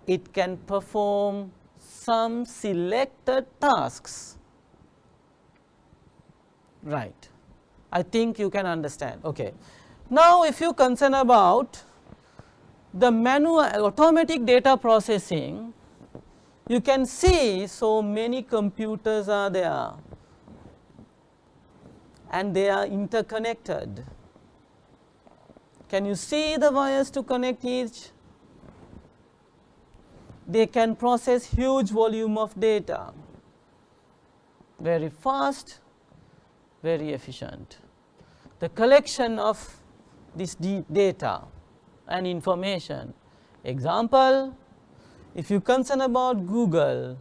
It can perform some selected tasks, right. I think you can understand. Okay. Now, if you concern about the manual automatic data processing, you can see so many computers are there and they are interconnected. Can you see the wires to connect each? They can process huge volume of data, very fast, very efficient. The collection of this data and information. Example, if you concern about Google,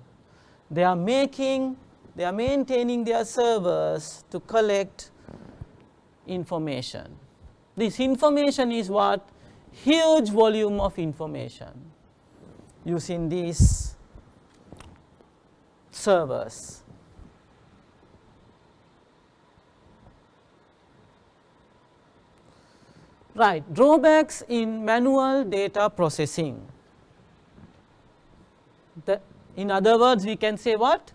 they are maintaining their servers to collect information. This information is what? Huge volume of information using these servers. Right, drawbacks in manual data processing. In other words, we can say what?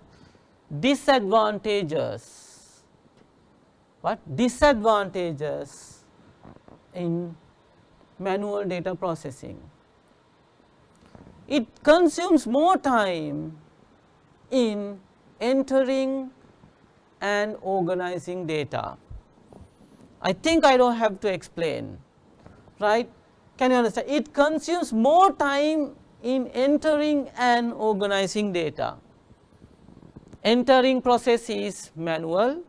Disadvantages. What? Disadvantages in manual data processing. It consumes more time in entering and organizing data. I think I don't have to explain, right? Can you understand? It consumes more time in entering and organizing data. Entering process is manual,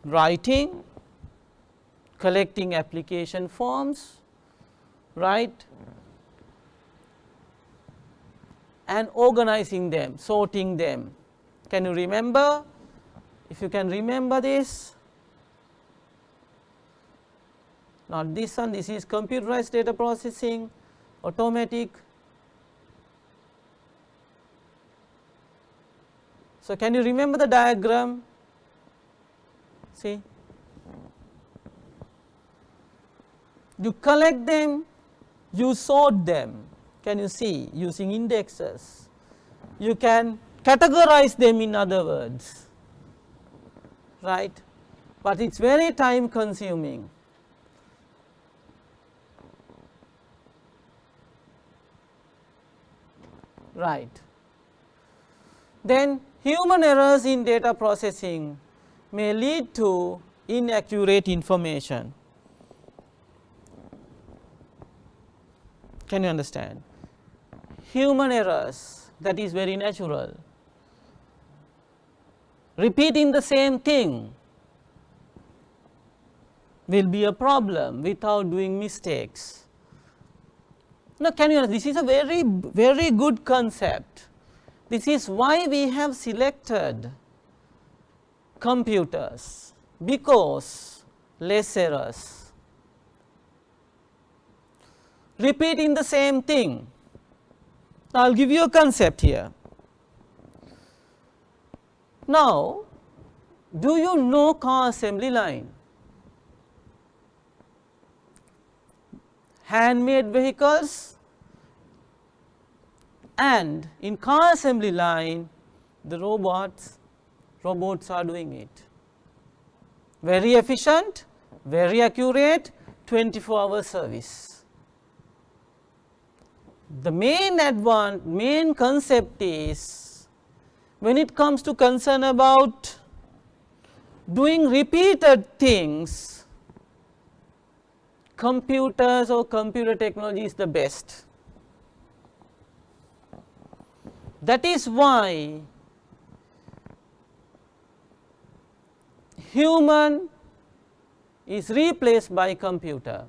writing, collecting application forms, right, and organizing them, sorting them. Can you remember? If you can remember this, not this one, this is computerized data processing, automatic. So, can you remember the diagram? See, you collect them, you sort them. Can you see, using indexes? You can categorize them, in other words, right? but it is very time consuming. Right. Then human errors in data processing may lead to inaccurate information. Can you understand? Human errors, that is very natural. Repeating the same thing will be a problem without doing mistakes. Now, can you understand? This is a very good concept. This is why we have selected computers, because less errors. Repeating the same thing. I will give you a concept here. Now, do you know car assembly line? Handmade vehicles, and in car assembly line the robots are doing it. Very efficient, very accurate, 24-hour service. The main concept is, when it comes to concern about doing repeated things, computers or computer technology is the best. That is why human is replaced by computer.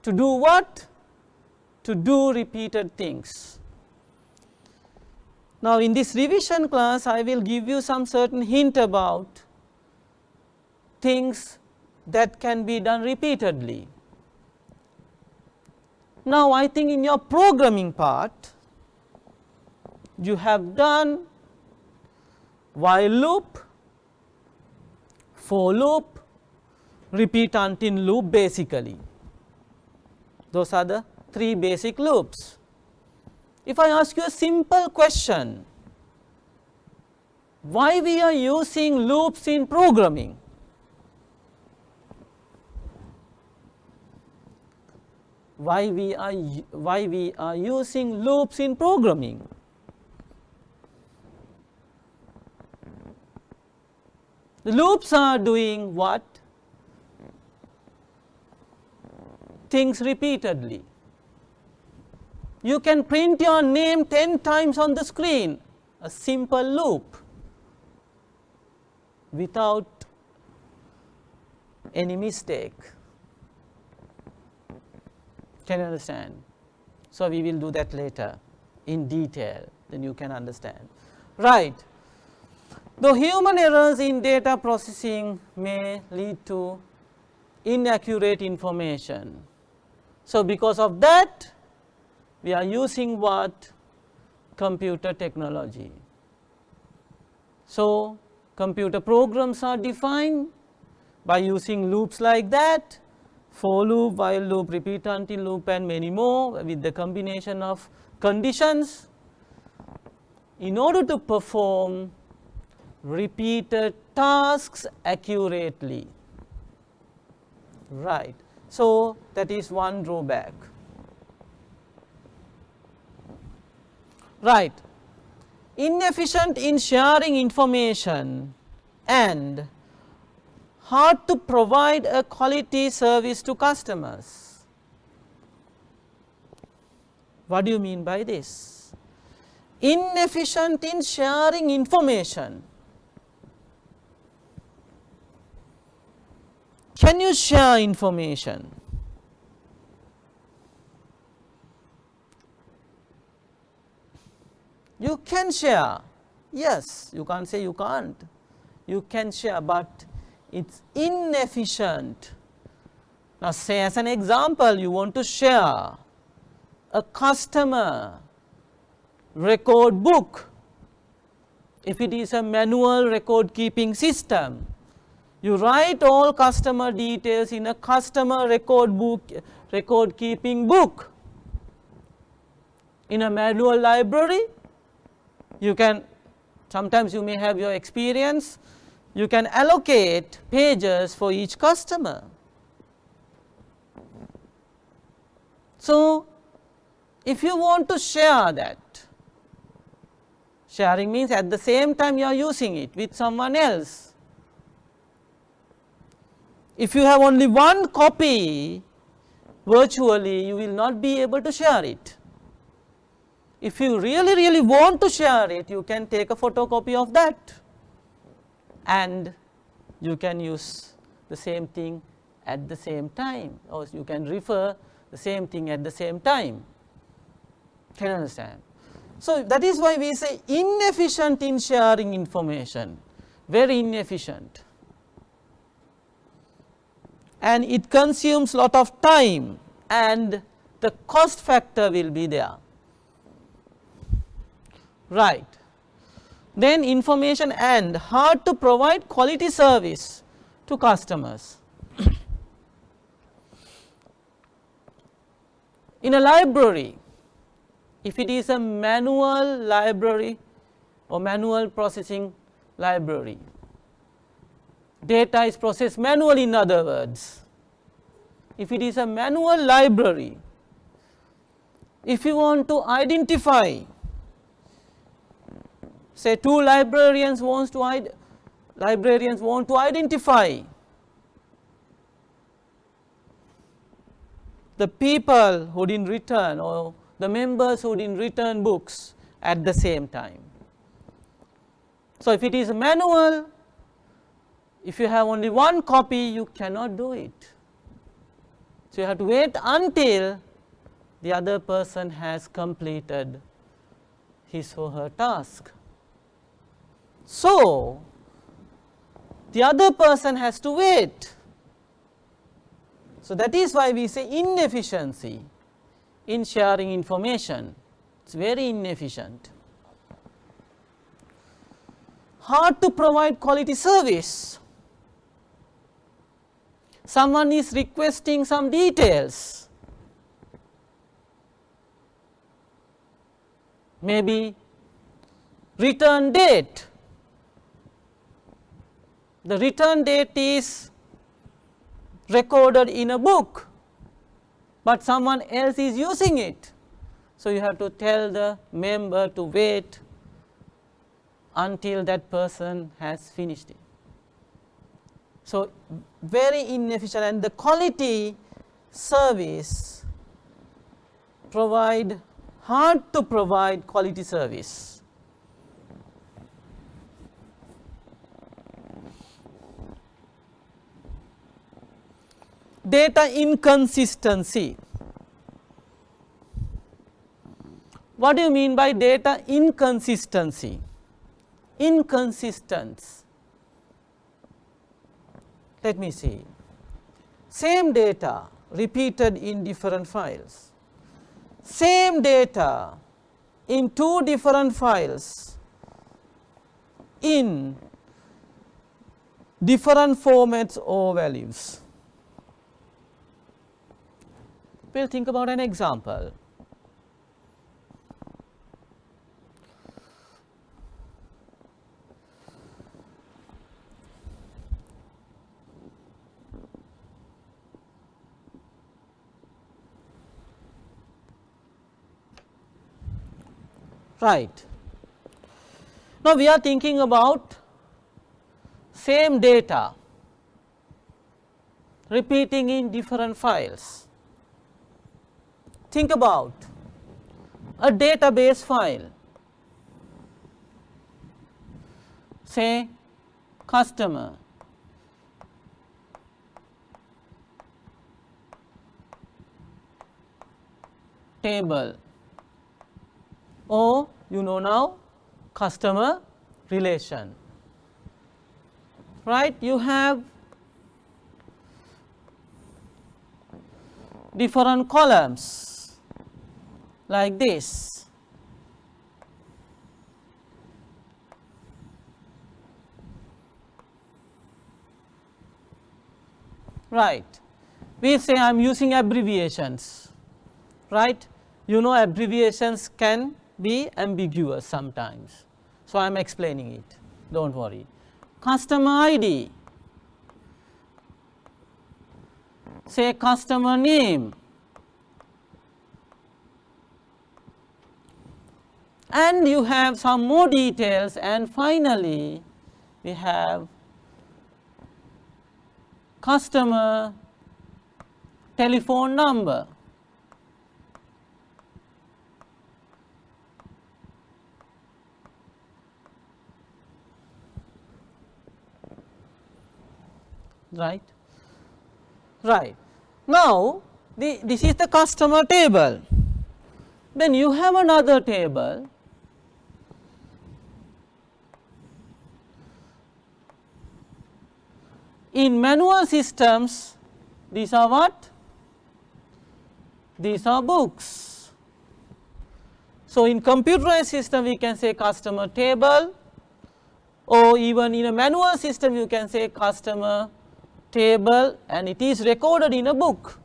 To do what? To do repeated things. Now, in this revision class, I will give you some certain hint about things that can be done repeatedly. Now, I think in your programming part, you have done while loop, for loop, repeat until loop basically. Those are the 3 basic loops. If I ask you a simple question, why we are using loops in programming? Why we are using loops in programming? The loops are doing what? Things repeatedly. You can print your name 10 times on the screen, a simple loop, without any mistake. Can you understand? So, we will do that later in detail, then you can understand. Right. Though human errors in data processing may lead to inaccurate information. So, because of that, we are using what? Computer technology. So, computer programs are defined by using loops like that, for loop, while loop, repeat until loop, and many more with the combination of conditions in order to perform repeated tasks accurately. Right. So, that is one drawback. Right. Inefficient in sharing information and hard to provide a quality service to customers. What do you mean by this? Inefficient in sharing information. Can you share information? You can share. Yes, you can't say you can't. You can share, but it's inefficient. Now, say as an example, you want to share a customer record book. If it is a manual record keeping system, you write all customer details in a customer record keeping book. In a manual library, you can, sometimes you may have your experience, you can allocate pages for each customer. So, if you want to share that, sharing means at the same time you are using it with someone else. If you have only one copy, virtually you will not be able to share it. If you really want to share it, you can take a photocopy of that and you can use the same thing at the same time, or you can refer the same thing at the same time. Can you understand? So, that is why we say inefficient in sharing information, very inefficient, and it consumes lot of time and the cost factor will be there, right. Then information and hard to provide quality service to customers. In a library, if it is a manual library or manual processing library, data is processed manually, in other words. If it is a manual library, if you want to identify, say two librarians want to identify the people who didn't return or the members who didn't return books at the same time. So, if it is manual, if you have only one copy, you cannot do it. So, you have to wait until the other person has completed his or her task. So, the other person has to wait. So, that is why we say inefficiency in sharing information, it is very inefficient. Hard to provide quality service. Someone is requesting some details, maybe return date. The return date is recorded in a book, but someone else is using it. So, you have to tell the member to wait until that person has finished it. So, very inefficient, and the quality service hard to provide quality service. Data inconsistency. What do you mean by data inconsistency? Inconsistent. Let me see. Same data repeated in different files. Same data in two different files in different formats or values. We will think about an example. Right. Now, we are thinking about same data repeating in different files. Think about a database file, say customer, table, or you know now customer relation, right. You have different columns like this. Right. We say I am using abbreviations, right. You know abbreviations can be ambiguous sometimes. So, I am explaining it, do not worry. customer ID, say customer name, and you have some more details, and finally we have customer telephone number. Right. Now, this is the customer table. Then you have another table. In manual systems, these are what? These are books. So, in computerized system we can say customer table, or even in a manual system you can say customer table, and it is recorded in a book.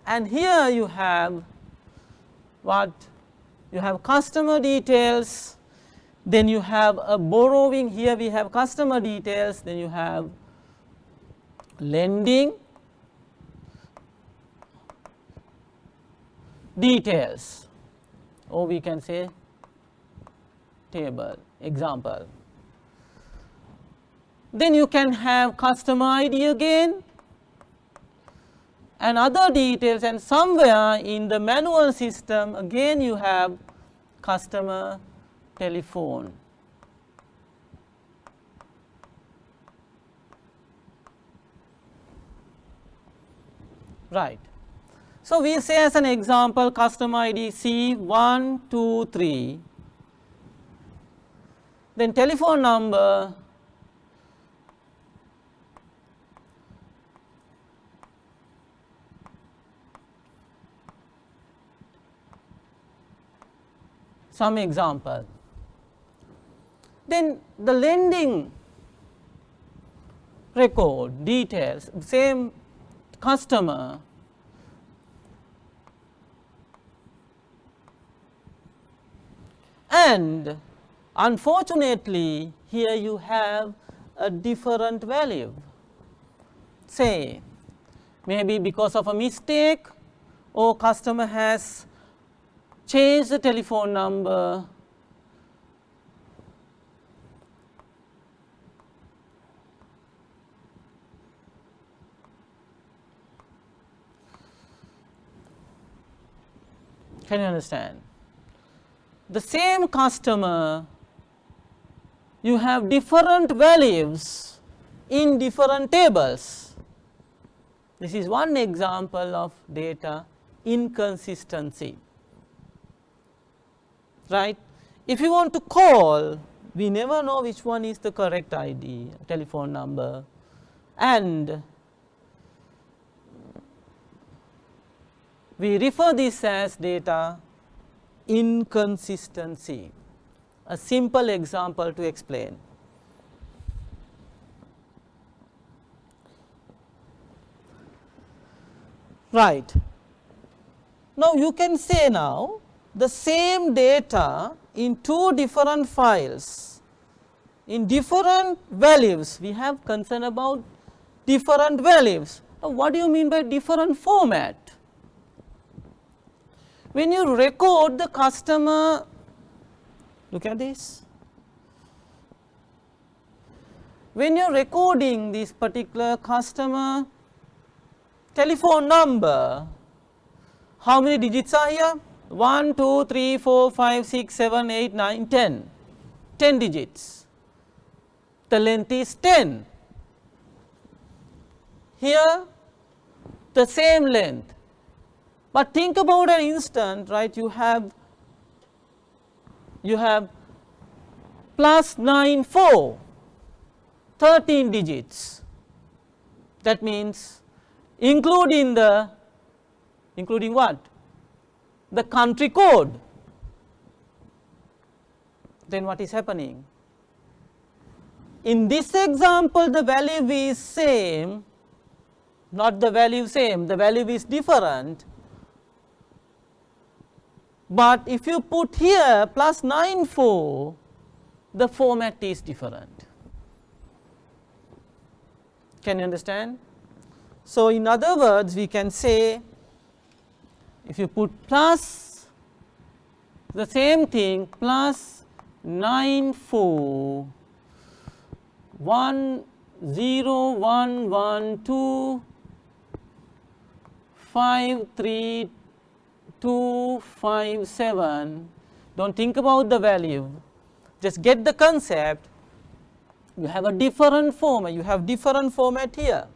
And here you have what? You have customer details, then you have a borrowing, here we have customer details, then you have lending details, or we can say table, example. Then you can have customer ID again and other details, and somewhere in the manual system again you have customer telephone. Right. So, we say as an example customer ID C123, then telephone number some example. Then the lending record details, same customer, and unfortunately here you have a different value, say maybe because of a mistake, or customer has changed the telephone number, can you understand? The same customer, you have different values in different tables. This is one example of data inconsistency. Right? If you want to call, we never know which one is the correct ID, telephone number, and we refer this as data inconsistency. A simple example to explain. Right. Now, you can say now the same data in two different files, in different values, we have concern about different values. Now, what do you mean by different format? When you record the customer, look at this, when you are recording this particular customer telephone number, how many digits are here? 1, 2, 3, 4, 5, 6, 7, 8, 9, 10. 10 digits. The length is 10. Here the same length. But think about an instant, right? You have plus 9, 4, 13 digits. That means including what? The country code. Then what is happening? In this example, the value is same, not the value same, the value is different. But if you put here plus 9, 4, the format is different. Can you understand? So, in other words, we can say if you put plus the same thing plus 9410125327, do not think about the value, just get the concept. You have a different format, you have different format here.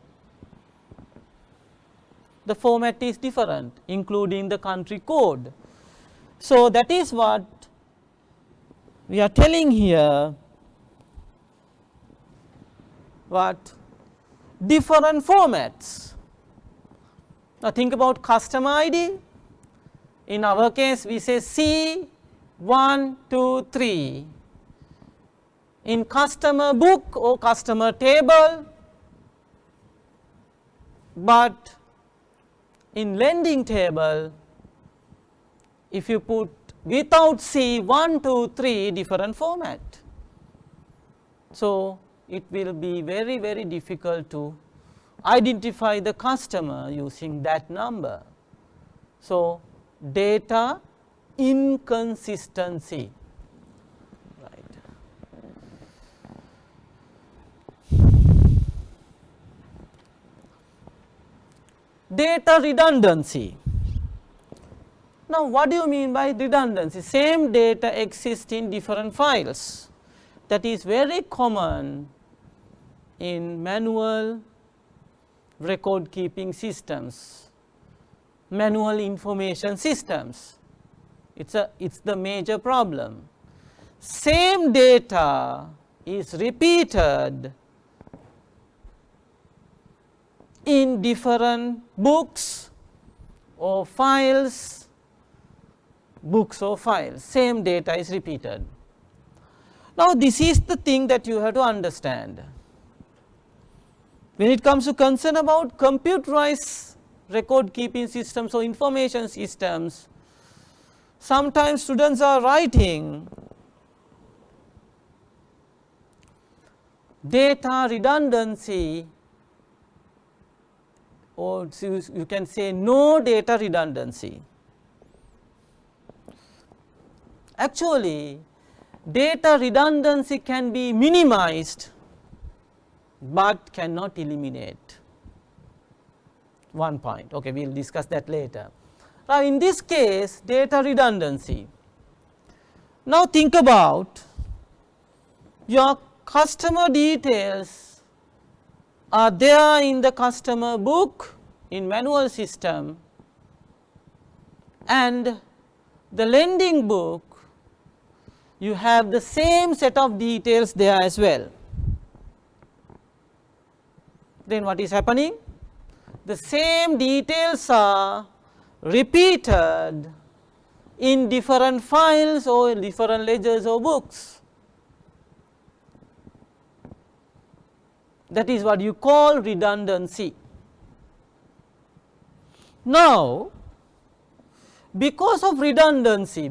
The format is different, including the country code. So, that is what we are telling here, what different formats. Now, think about customer ID. In our case, we say C123. In customer book or customer table, but in lending table, if you put without C123, different format. So, it will be very, very difficult to identify the customer using that number. So, data inconsistency. Data redundancy. Now, what do you mean by redundancy? Same data exists in different files. That is very common in manual record keeping systems, manual information systems. It's the major problem. Same data is repeated in different books or files, same data is repeated. Now, this is the thing that you have to understand. When it comes to concern about computerized record keeping systems or information systems, sometimes students are writing data redundancy, or you can say no data redundancy. Actually, data redundancy can be minimized, but cannot eliminate. One point, okay, we will discuss that later. Now, in this case, data redundancy. Now, think about your customer details are there in the customer book in manual system, and the lending book you have the same set of details there as well. Then what is happening? The same details are repeated in different files or different ledgers or books. That is what you call redundancy. Now, because of redundancy,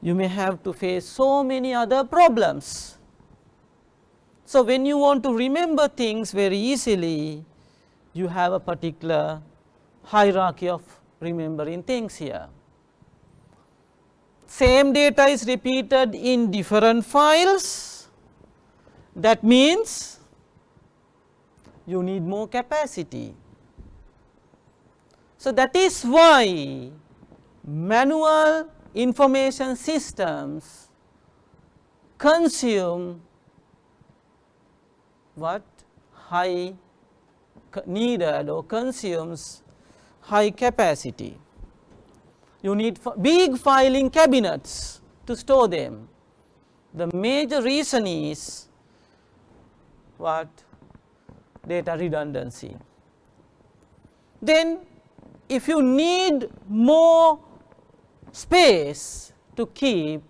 you may have to face so many other problems. So, when you want to remember things very easily, you have a particular hierarchy of remembering things here. Same data is repeated in different files. That means you need more capacity. So, that is why manual information systems consume what? High needed or consumes high capacity. You need big filing cabinets to store them. The major reason is what? Data redundancy. Then if you need more space to keep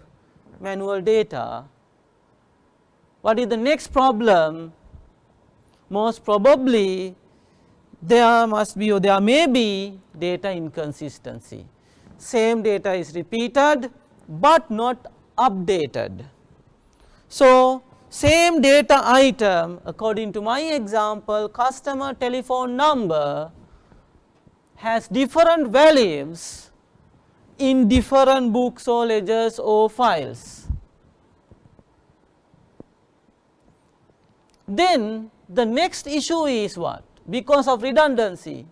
manual data, what is the next problem? Most probably there must be or there may be data inconsistency. Same data is repeated, but not updated. So, same data item, according to my example, customer telephone number has different values in different books or ledgers or files. Then the next issue is what? Because of redundancy,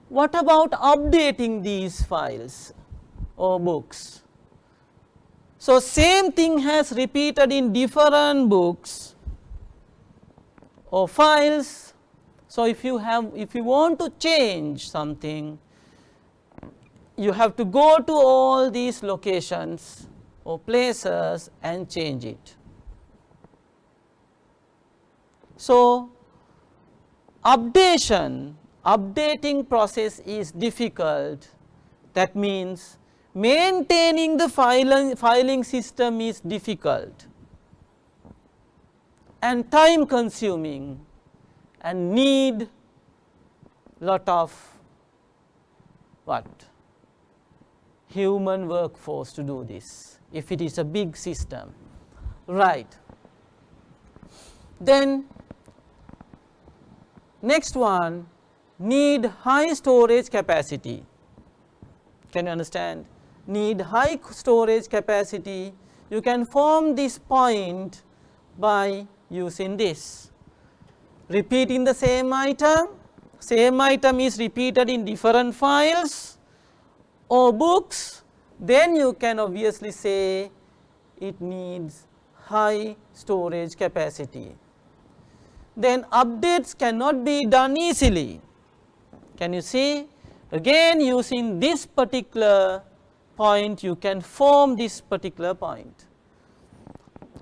what about updating these files or books? So, same thing has repeated in different books or files. So, if you want to change something, you have to go to all these locations or places and change it. So, updating process is difficult. That means maintaining the filing system is difficult and time consuming and need lot of what? Human workforce to do this, if it is a big system, right. Then next one, need high storage capacity. Can you understand? Need high storage capacity. You can form this point by using this. Repeating the same item is repeated in different files or books, then you can obviously say it needs high storage capacity. Then updates cannot be done easily. Can you see? Again, using this particular point, you can form this particular point.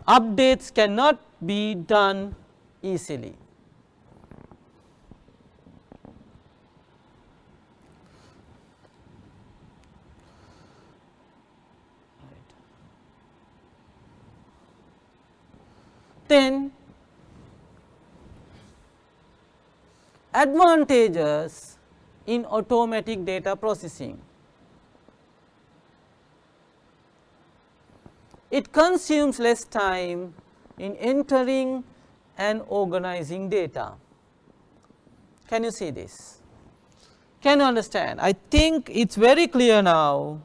Updates cannot be done easily. Then advantages in automatic data processing. It consumes less time in entering and organizing data. Can you see this? Can you understand? I think it is very clear now.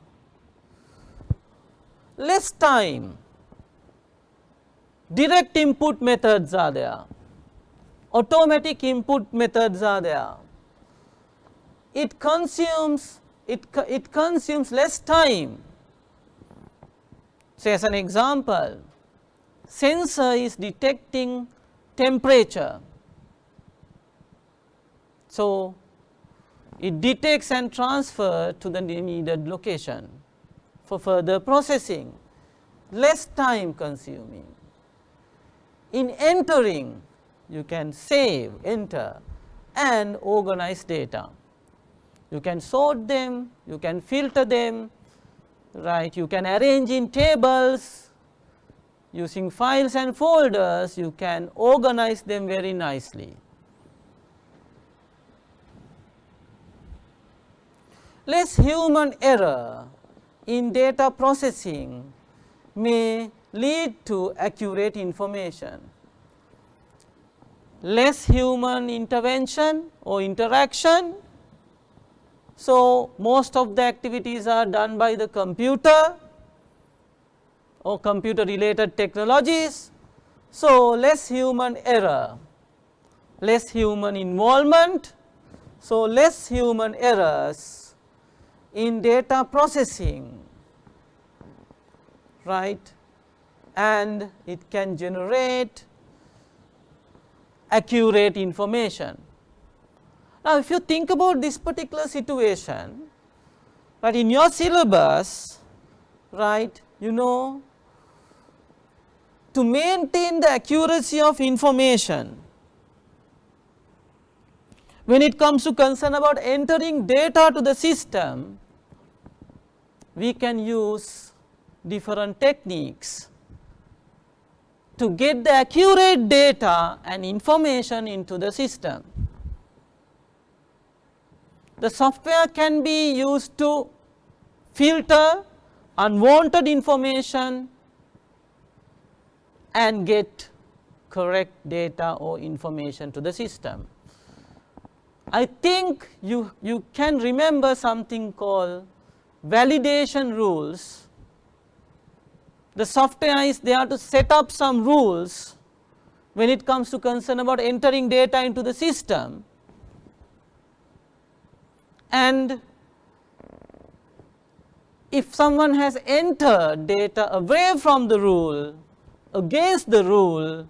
Less time. Direct input methods are there. Automatic input methods are there. It consumes less time. Say as an example, sensor is detecting temperature. So, it detects and transfers to the needed location for further processing, less time consuming. In entering, you can save, enter and organize data. You can sort them, you can filter them, right. You can arrange in tables, using files and folders, you can organize them very nicely. Less human error in data processing may lead to accurate information. Less human intervention or interaction. So, most of the activities are done by the computer or computer related technologies. So, less human error, less human involvement. So, less human errors in data processing, right, and it can generate accurate information. Now, if you think about this particular situation, right, in your syllabus, right, you know, to maintain the accuracy of information, when it comes to concern about entering data to the system, we can use different techniques to get the accurate data and information into the system. The software can be used to filter unwanted information and get correct data or information to the system. I think you can remember something called validation rules. The software is there to set up some rules when it comes to concern about entering data into the system, and if someone has entered data away from the rule, against the rule,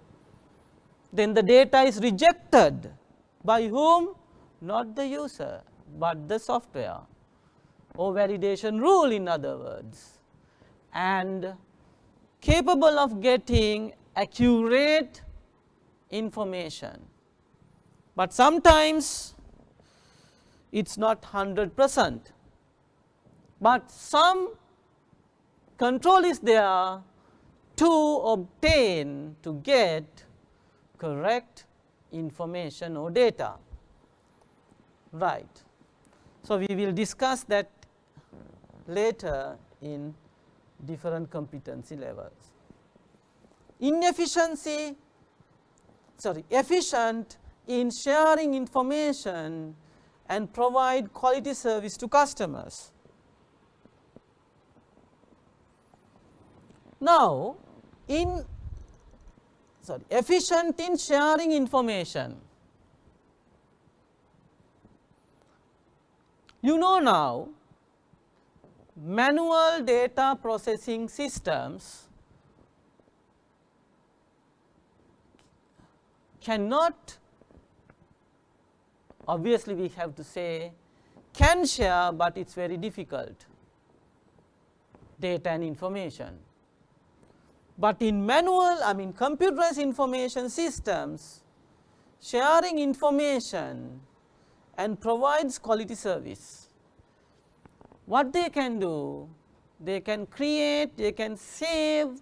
then the data is rejected. By whom? Not the user, but the software, or validation rule in other words, and capable of getting accurate information. But sometimes it is not 100%, but some control is there to obtain, to get correct information or data. Right. So, we will discuss that later in different competency levels. Efficient in sharing information and provide quality service to customers. Now, efficient in sharing information. You know now, manual data processing systems cannot, obviously we have to say can share, but it is very difficult, data and information. But in manual, computerized information systems, sharing information and provides quality service. What they can do? They can create, they can save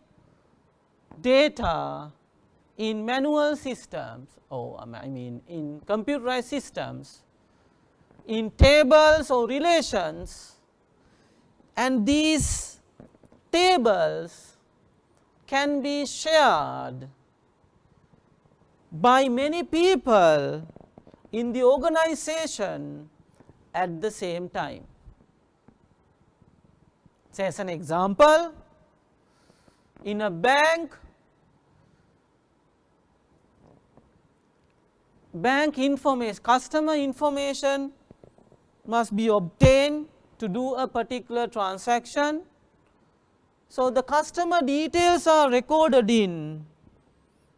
data in manual systems, or in computerized systems, in tables or relations, and these tables can be shared by many people in the organization at the same time. Say as an example, in a bank information, customer information must be obtained to do a particular transaction. So, the customer details are recorded in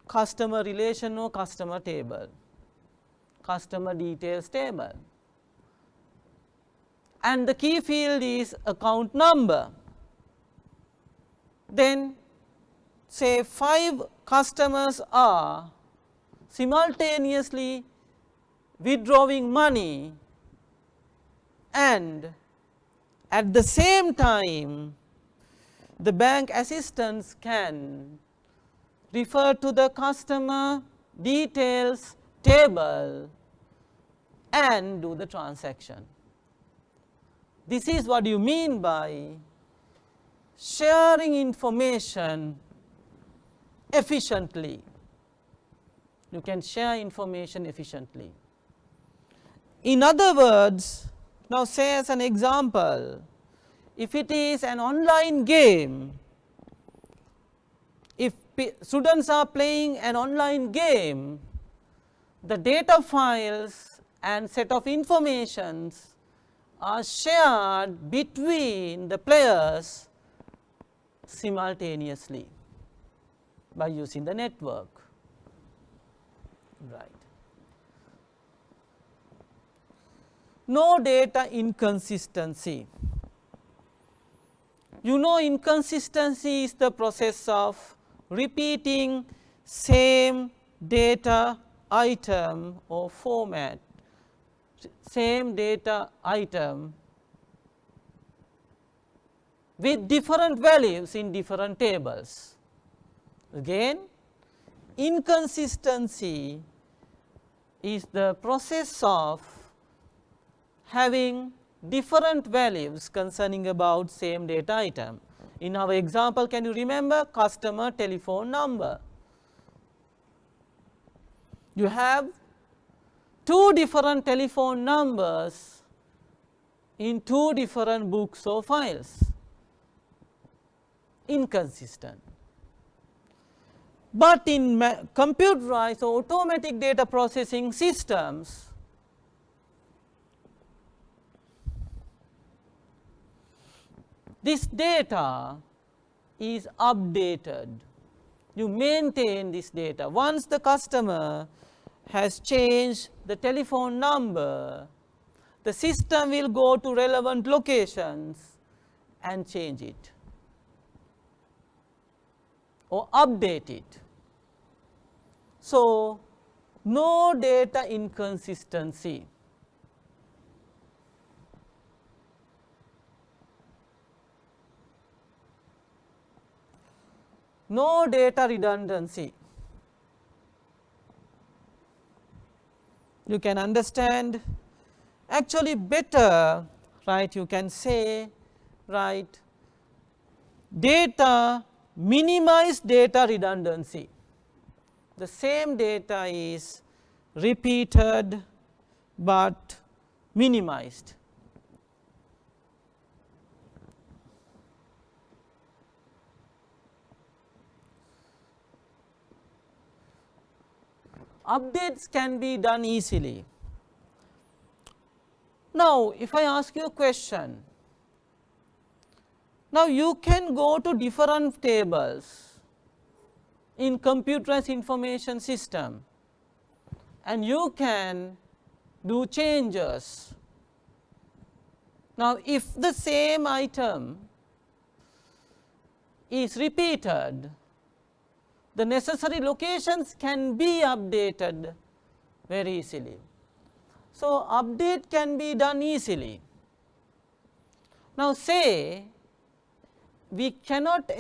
customer relation or customer table, customer details table, and the key field is account number. Then say 5 customers are simultaneously withdrawing money, and at the same time the bank assistants can refer to the customer details table and do the transaction. This is what you mean by sharing information efficiently. You can share information efficiently. In other words, now say as an example, if it is an online game, if students are playing an online game, the data files and set of informations are shared between the players simultaneously by using the network. Right. No data inconsistency. You know, inconsistency is the process of repeating same data item or format, same data item with different values in different tables. Again, inconsistency is the process of having different values concerning about same data item. In our example, can you remember customer telephone number? you have two different telephone numbers in two different books or files, inconsistent. But in computerized or automatic data processing systems, this data is updated. You maintain this data. Once the customer has changed the telephone number, the system will go to relevant locations and change it or update it. So, no data inconsistency. No data redundancy. You can understand actually better, right, you can say, right, data, minimize data redundancy. The same data is repeated but minimized. Updates can be done easily. Now, if I ask you a question, now you can go to different tables in computerized information system and you can do changes. Now, if the same item is repeated, the necessary locations can be updated very easily. So, update can be done easily. Now, say we cannot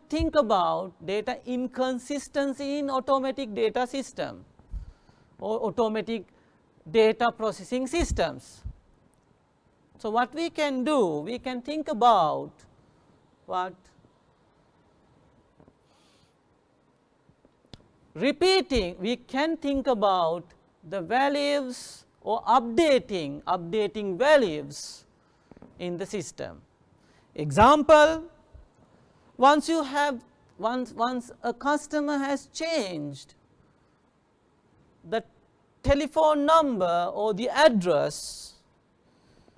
think about data inconsistency in automatic data system or automatic data processing systems. So, what we can do, we can think about what? Repeating, we can think about the values or updating values in the system. Example, once a customer has changed the telephone number or the address,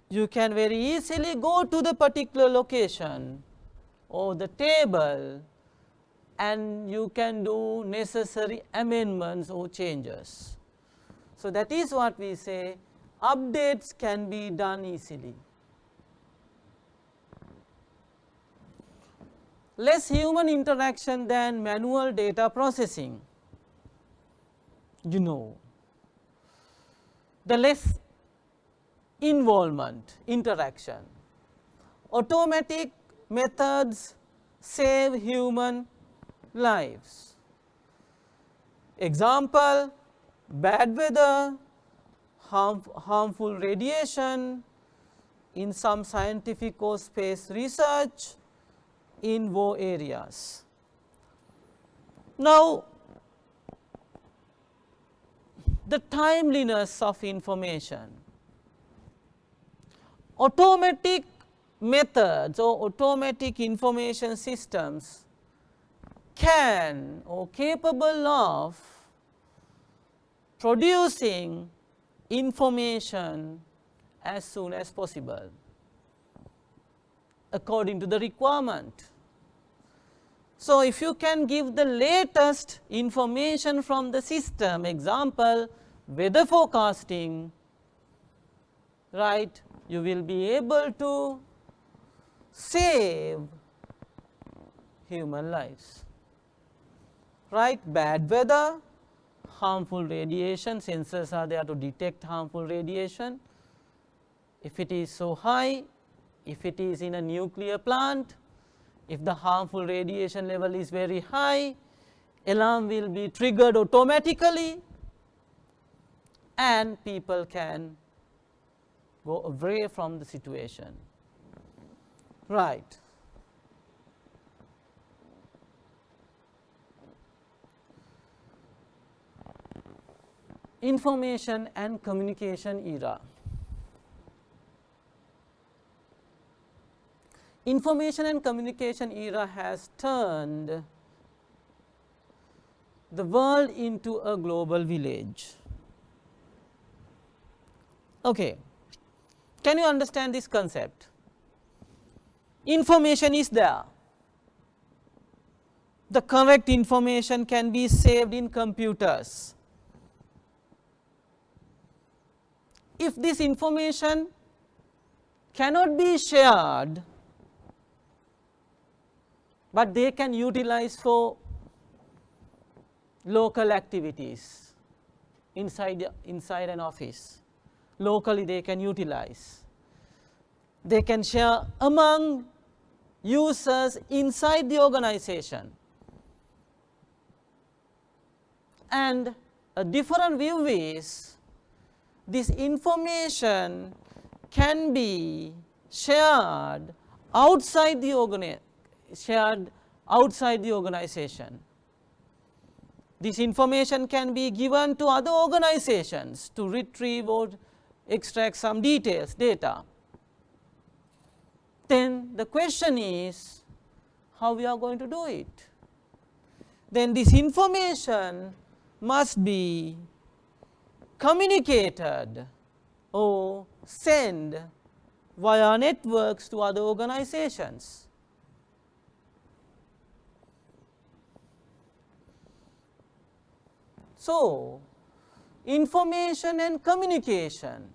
you can very easily go to the particular location or the table and you can do necessary amendments or changes. So, that is what we say, updates can be done easily. Less human interaction than manual data processing. You know, the less involvement, interaction. Automatic methods save human lives. Example, bad weather, harmful radiation in some scientific or space research in war areas. Now, the timeliness of information. Automatic methods or automatic information systems can or capable of producing information as soon as possible according to the requirement. So, if you can give the latest information from the system, example weather forecasting, right, you will be able to save human lives. Right, bad weather, harmful radiation, sensors are there to detect harmful radiation. If it is so high, if it is in a nuclear plant, if the harmful radiation level is very high, alarm will be triggered automatically and people can go away from the situation. Right. information and communication era. Information and communication era has turned the world into a global village. Okay. Can you understand this concept? Information is there. The correct information can be saved in computers. If this information cannot be shared, but they can utilize for local activities inside an office, locally they can utilize. They can share among users inside the organization. And a different view is this information can be shared outside the organization. This information can be given to other organizations to retrieve or extract some details, data. Then the question is how we are going to do it. Then this information must be communicated or sent via networks to other organizations. So, information and communication.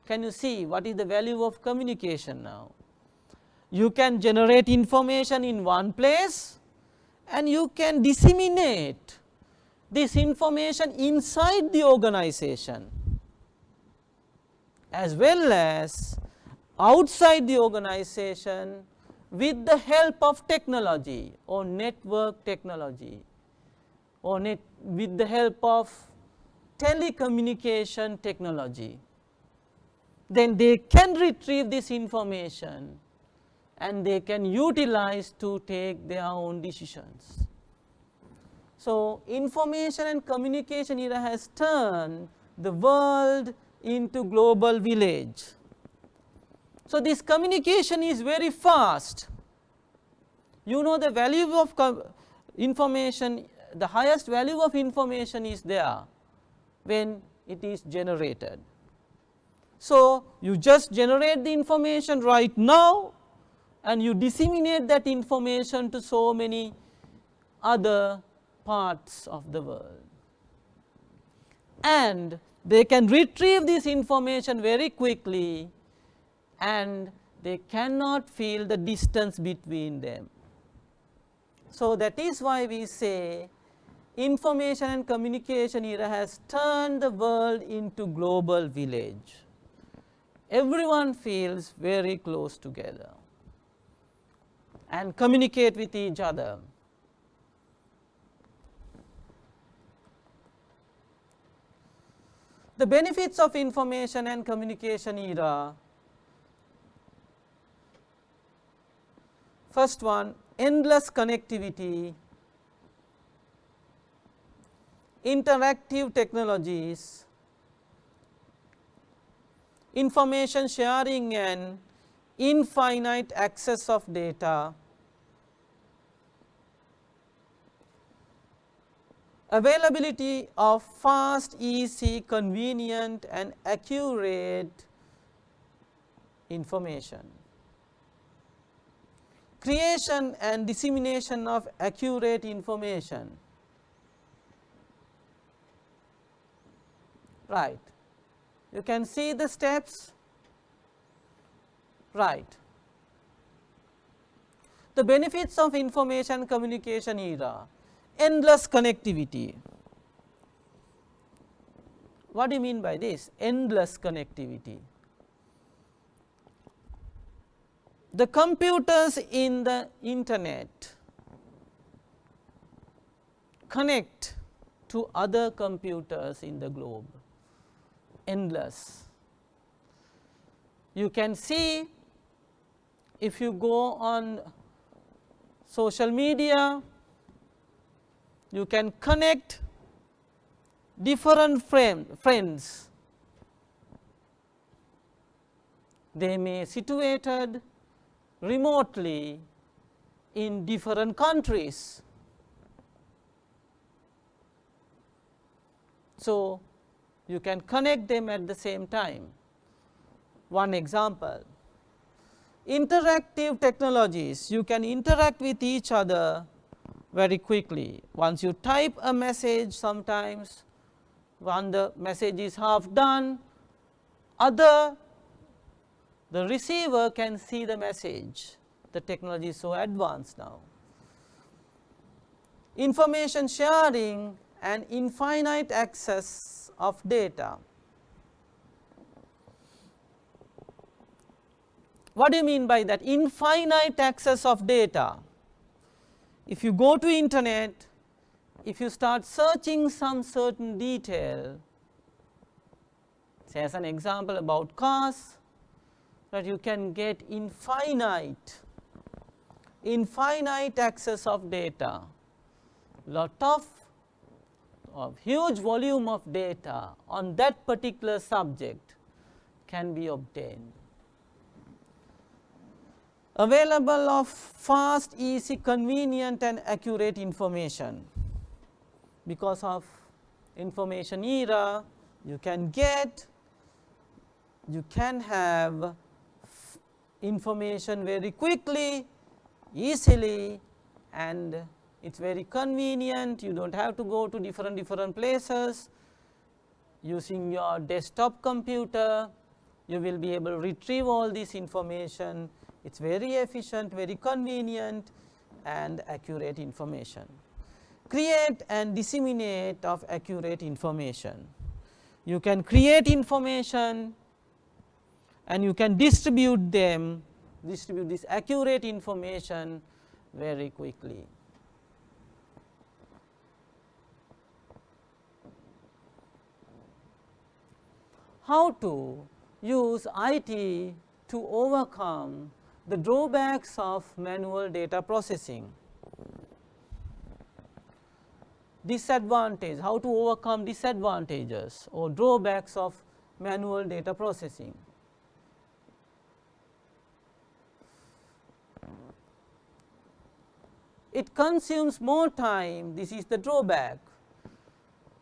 Can you see what is the value of communication now? You can generate information in one place and you can disseminate this information inside the organization as well as outside the organization with the help of technology or network technology or with the help of telecommunication technology. Then they can retrieve this information and they can utilize to take their own decisions. So, information and communication era has turned the world into global village. So, this communication is very fast. You know the value of information, the highest value of information is there when it is generated. So, you just generate the information right now and you disseminate that information to so many other parts of the world, and they can retrieve this information very quickly and they cannot feel the distance between them. So, that is why we say information and communication era has turned the world into global village. Everyone feels very close together and communicate with each other. The benefits of information and communication era. First one, endless connectivity, interactive technologies, information sharing and infinite access of data, availability of fast, easy, convenient and accurate information, creation and dissemination of accurate information. Right. You can see the steps. Right. The benefits of information communication era. Endless connectivity. What do you mean by this? Endless connectivity. The computers in the internet connect to other computers in the globe. Endless. You can see if you go on social media, you can connect different friends. They may situated remotely in different countries. So, you can connect them at the same time. One example, interactive technologies, you can interact with each other very quickly. Once you type a message, sometimes when the message is half done, the receiver can see the message. The technology is so advanced now. Information sharing and infinite access of data. What do you mean by that? Infinite access of data. If you go to internet, if you start searching some certain detail, say as an example about cars, that you can get infinite access of data, lot of huge volume of data on that particular subject can be obtained. Available of fast, easy, convenient and accurate information. Because of information era, you can have information very quickly, easily, and it is very convenient. You do not have to go to different places. Using your desktop computer, you will be able to retrieve all this information. It is very efficient, very convenient and accurate information. Create and disseminate of accurate information. You can create information and you can distribute this accurate information very quickly. How to use IT to overcome the drawbacks of manual data processing. Disadvantage, how to overcome disadvantages or drawbacks of manual data processing. It consumes more time, this is the drawback,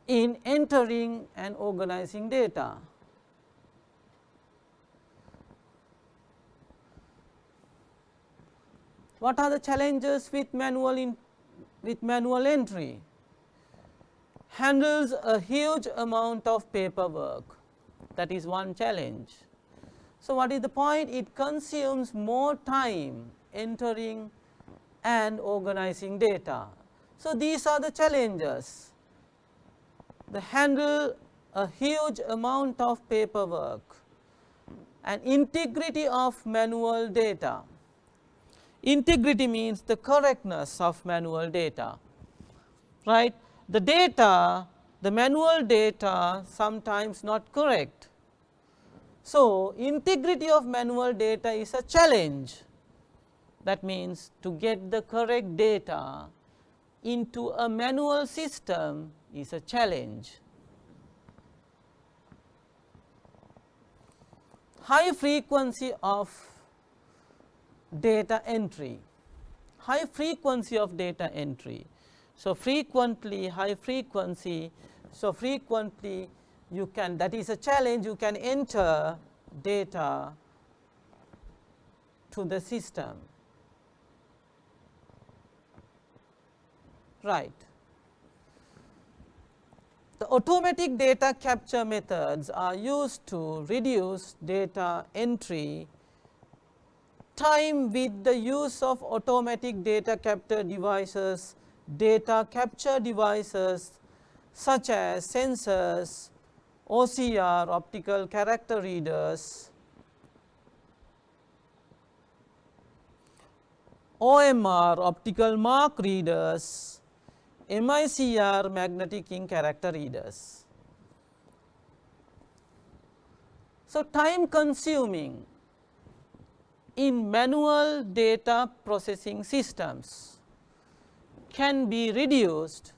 in entering and organizing data. What are the challenges with manual entry? Handles a huge amount of paperwork, that is one challenge. So, what is the point? It consumes more time entering and organizing data. So, these are the challenges. They handle a huge amount of paperwork and integrity of manual data. Integrity means the correctness of manual data, right. The data, the manual data sometimes not correct. So, integrity of manual data is a challenge. That means to get the correct data into a manual system is a challenge. High frequency of data entry, high frequency of data entry. So, frequently, high frequency, so frequently you can, that is a challenge, you can enter data to the system, right. The automatic data capture methods are used to reduce data entry time with the use of automatic data capture devices such as sensors, OCR, optical character readers, OMR, optical mark readers, MICR, magnetic ink character readers. So, time consuming in manual data processing systems can be reduced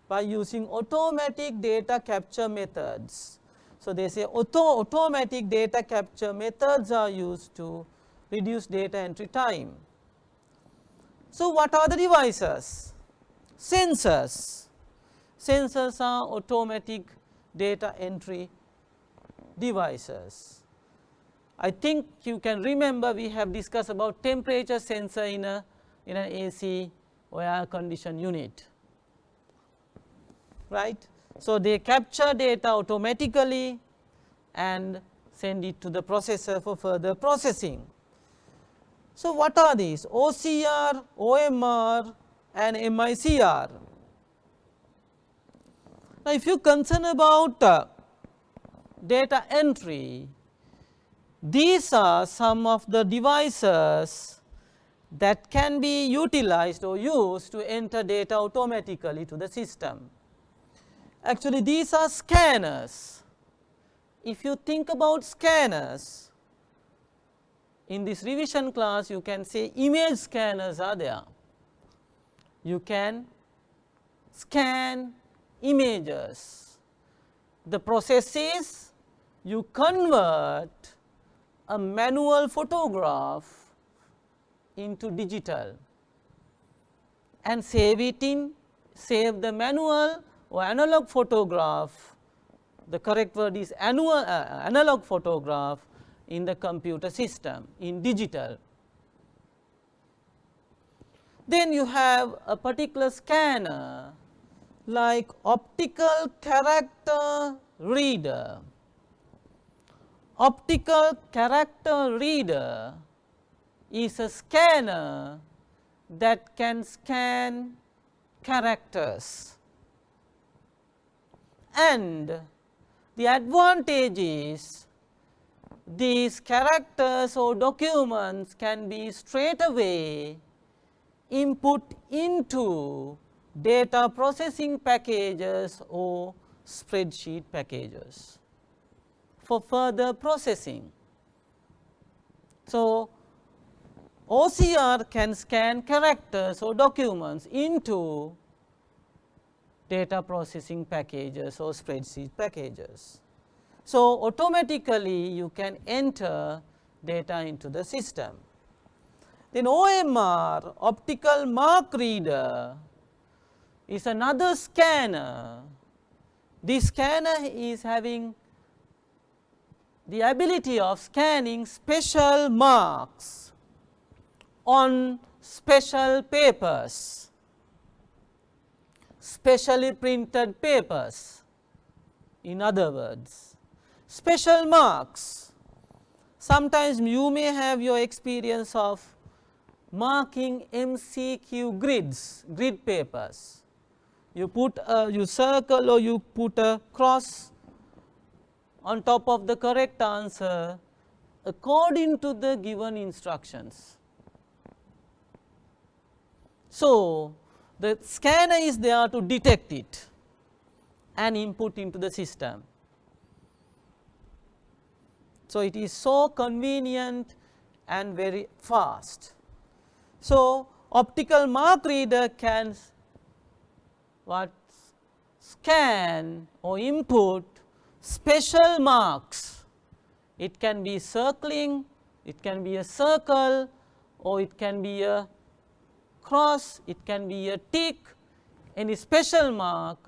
by using automatic data capture methods. So, they say automatic data capture methods are used to reduce data entry time. So, what are the devices? Sensors. Sensors are automatic data entry devices. I think you can remember we have discussed about temperature sensor in an AC or air conditioned unit, right. So, they capture data automatically and send it to the processor for further processing. So, what are these? OCR, OMR and MICR. Now, if you are concerned about data entry, these are some of the devices that can be utilized or used to enter data automatically to the system. Actually, these are scanners. If you think about scanners, in this revision class you can say image scanners are there. You can scan images. The process is you convert a manual photograph into digital and save the manual or analog photograph, the correct word is analog photograph, in the computer system in digital. Then you have a particular scanner like optical character reader. Optical character reader is a scanner that can scan characters, and the advantage is these characters or documents can be straight away input into data processing packages or spreadsheet packages for further processing. So, OCR can scan characters or documents into data processing packages or spreadsheet packages. So, automatically you can enter data into the system. Then OMR, optical mark reader, is another scanner. This scanner is having the ability of scanning special marks on special papers, specially printed papers. In other words, special marks. Sometimes you may have your experience of marking MCQ grids, grid papers. You put you circle or you put a cross on top of the correct answer according to the given instructions. So, the scanner is there to detect it and input into the system. So, it is so convenient and very fast. So, optical mark reader can scan or input special marks. It can be circling, it can be a circle, or it can be a cross, it can be a tick, any special mark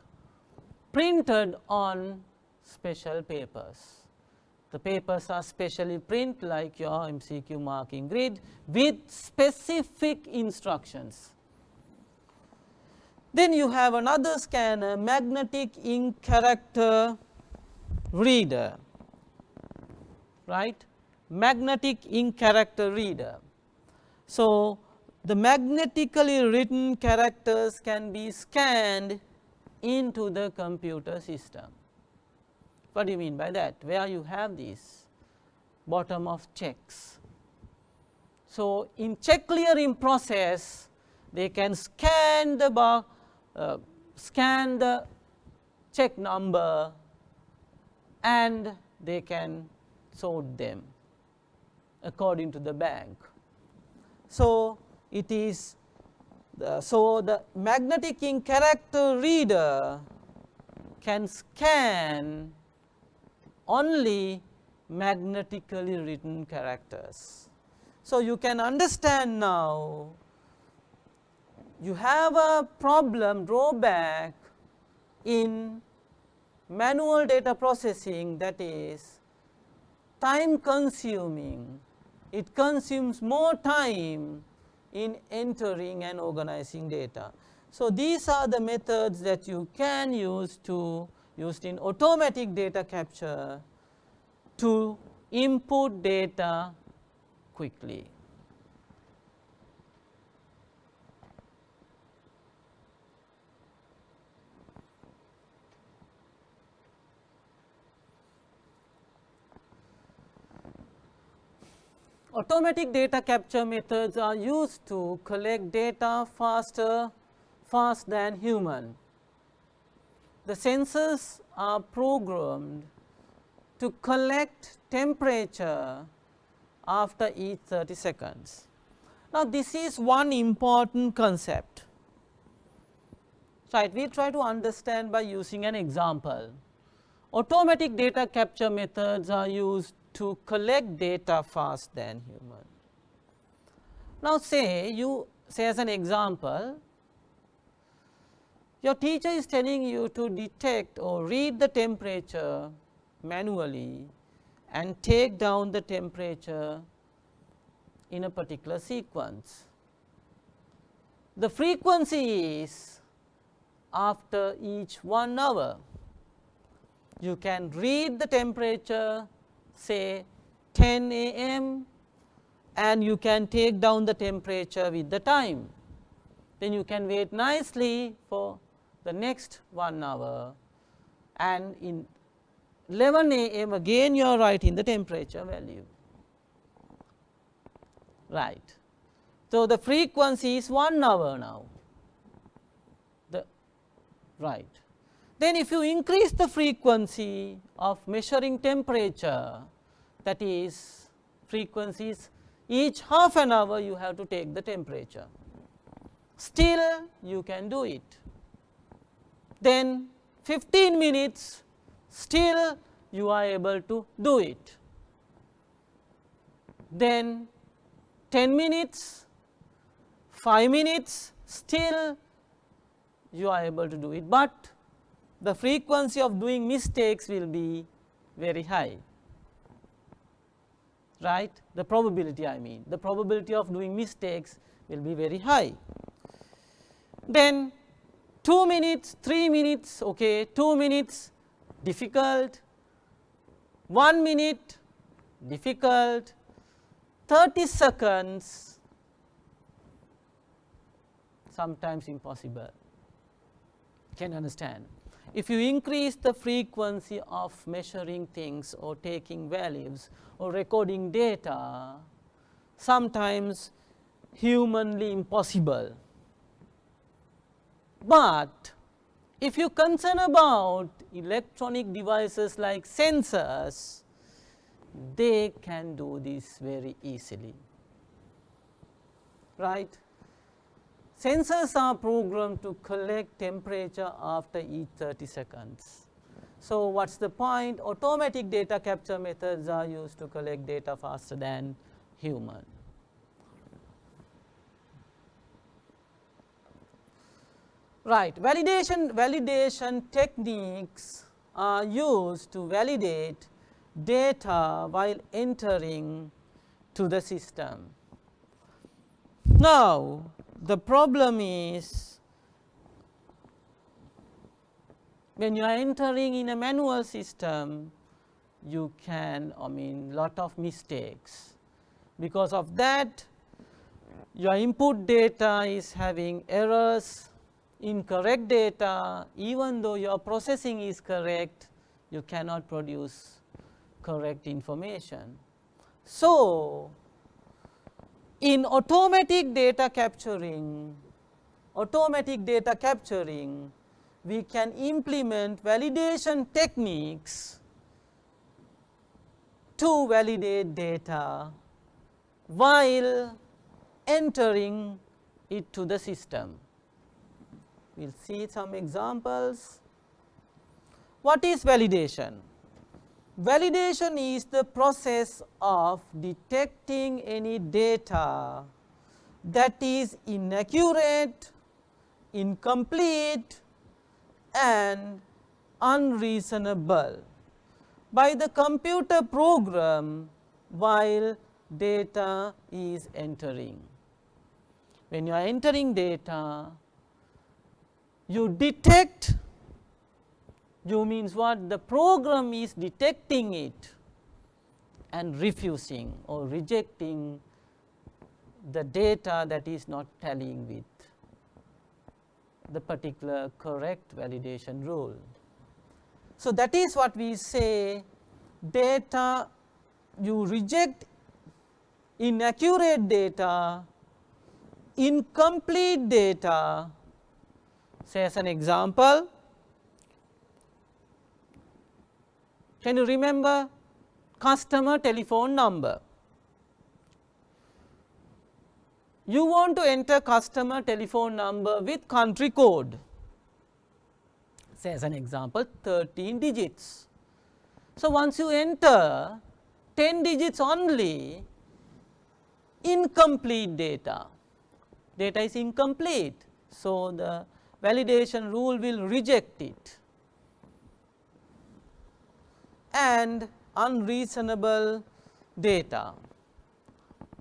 printed on special papers. The papers are specially printed like your MCQ marking grid with specific instructions. Then you have another scanner, magnetic ink character reader, right, magnetic ink character reader. So, the magnetically written characters can be scanned into the computer system. What do you mean by that? Where you have these bottom of checks. So, in check clearing process, they can scan the check number and they can sort them according to the bank. So, it is So the magnetic ink character reader can scan only magnetically written characters. So you can understand now, you have a problem, drawback in manual data processing, that is time consuming. It consumes more time in entering and organizing data. So these are the methods that you can use used in automatic data capture to input data quickly. Automatic data capture methods are used to collect data fast than human. The sensors are programmed to collect temperature after each 30 seconds. Now this is one important concept. Right, we try to understand by using an example. Automatic data capture methods are used to collect data fast than human. Now say as an example, your teacher is telling you to detect or read the temperature manually and take down the temperature in a particular sequence. The frequency is after each 1 hour. You can read the temperature, say 10 a.m. and you can take down the temperature with the time. Then you can wait nicely for the next 1 hour, and in 11 a.m. again you are writing the temperature value. Right. So the frequency is 1 hour now. Right. Then if you increase the frequency of measuring temperature, that is frequencies each half an hour you have to take the temperature, still you can do it. Then 15 minutes, still you are able to do it. Then 10 minutes, 5 minutes, still you are able to do it, but the frequency of doing mistakes will be very high, right? The probability, the probability of doing mistakes will be very high. Then 2 minutes, 3 minutes, okay, 2 minutes difficult, 1 minute difficult, 30 seconds sometimes impossible. Can understand. If you increase the frequency of measuring things or taking values or recording data, sometimes humanly impossible. But if you concern about electronic devices like sensors, they can do this very easily, right? Sensors are programmed to collect temperature after each 30 seconds. So what's the point? Automatic data capture methods are used to collect data faster than human. Right, validation techniques are used to validate data while entering to the system. Now the problem is, when you are entering in a manual system, you can lot of mistakes. Because of that, your input data is having errors, incorrect data. Even though your processing is correct, you cannot produce correct information. So in automatic data capturing, we can implement validation techniques to validate data while entering it to the system. We will see some examples. What is validation? Validation is the process of detecting any data that is inaccurate, incomplete and unreasonable by the computer program while data is entering. When you are entering data, you detect, you means what? The program is detecting it and refusing or rejecting the data that is not tallying with the particular correct validation rule. So, that is what we say, data, you reject inaccurate data, incomplete data. Say as an example, can you remember customer telephone number? You want to enter customer telephone number with country code, say as an example 13 digits. So, once you enter 10 digits only, incomplete data, data is incomplete. So, the validation rule will reject it, and unreasonable data,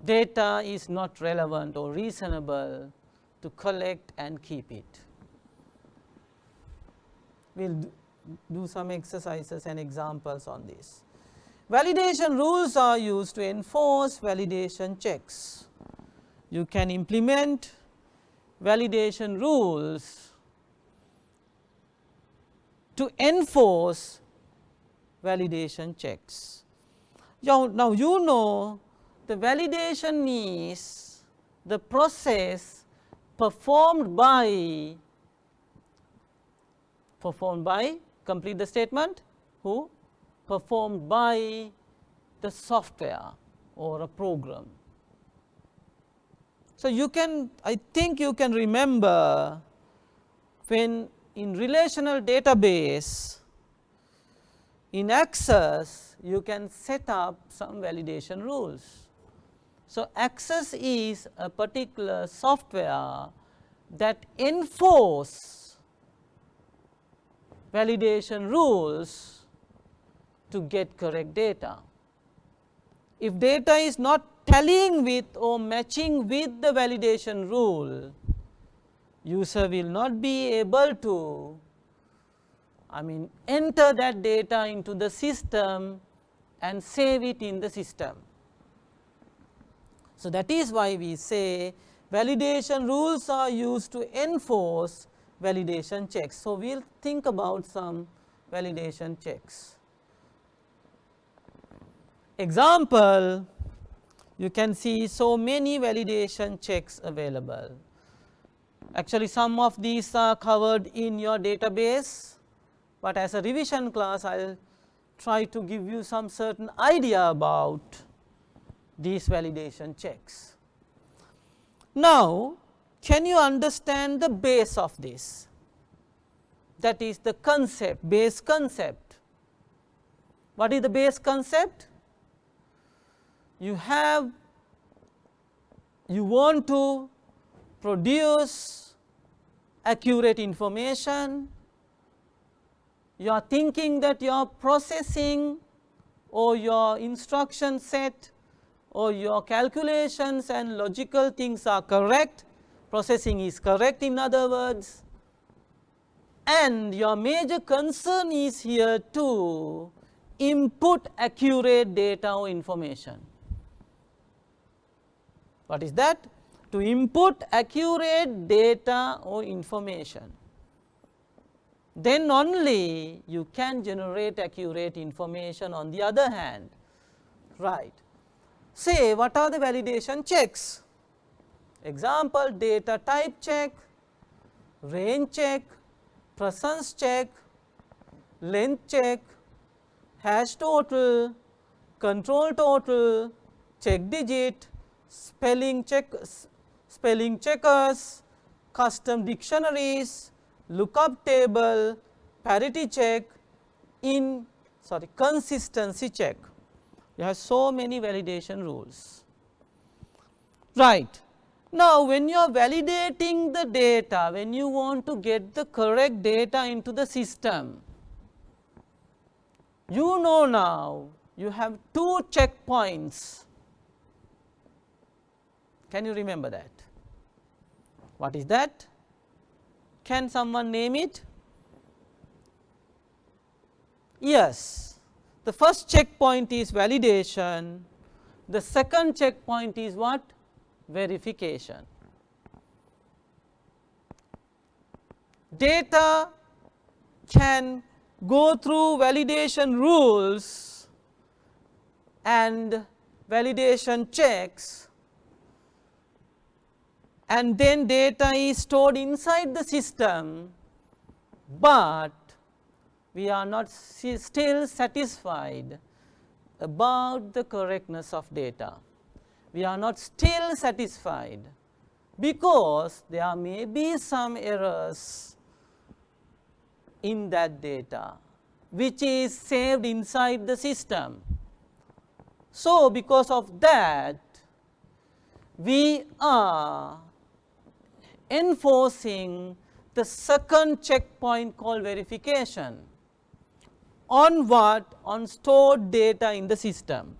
data is not relevant or reasonable to collect and keep it. We will do some exercises and examples on this. Validation rules are used to enforce validation checks. You can implement validation rules to enforce validation checks. Now you know the validation is the process performed by, complete the statement, who? Performed by the software or a program. So, you can, I think you can remember when in relational database in Access you can set up some validation rules. So, Access is a particular software that enforce validation rules to get correct data. If data is not tallying with or matching with the validation rule, user will not be able to enter that data into the system and save it in the system. So, that is why we say validation rules are used to enforce validation checks. So, we will think about some validation checks. Example, you can see so many validation checks available. Actually, some of these are covered in your database, but as a revision class I will try to give you some certain idea about these validation checks. Now, can you understand the base of this? That is the concept, base concept. What is the base concept? You want to produce accurate information, you are thinking that your processing or your instruction set or your calculations and logical things are correct, processing is correct in other words, and your major concern is here to input accurate data or information. What is that? To input accurate data or information. Then only you can generate accurate information on the other hand, right. Say what are the validation checks? Example, data type check, range check, presence check, length check, hash total, control total, check digit, spelling check, spelling checkers, custom dictionaries, lookup table, parity check, consistency check. You have so many validation rules. Right. Now, when you are validating the data, when you want to get the correct data into the system, you know now you have two checkpoints. Can you remember that? What is that? Can someone name it? Yes, the first checkpoint is validation, the second checkpoint is what? Verification. Data can go through validation rules and validation checks, and then data is stored inside the system, but we are not still satisfied about the correctness of data. We are not still satisfied because there may be some errors in that data which is saved inside the system. So, because of that, we are enforcing the second checkpoint called verification. On what? On stored data in the system.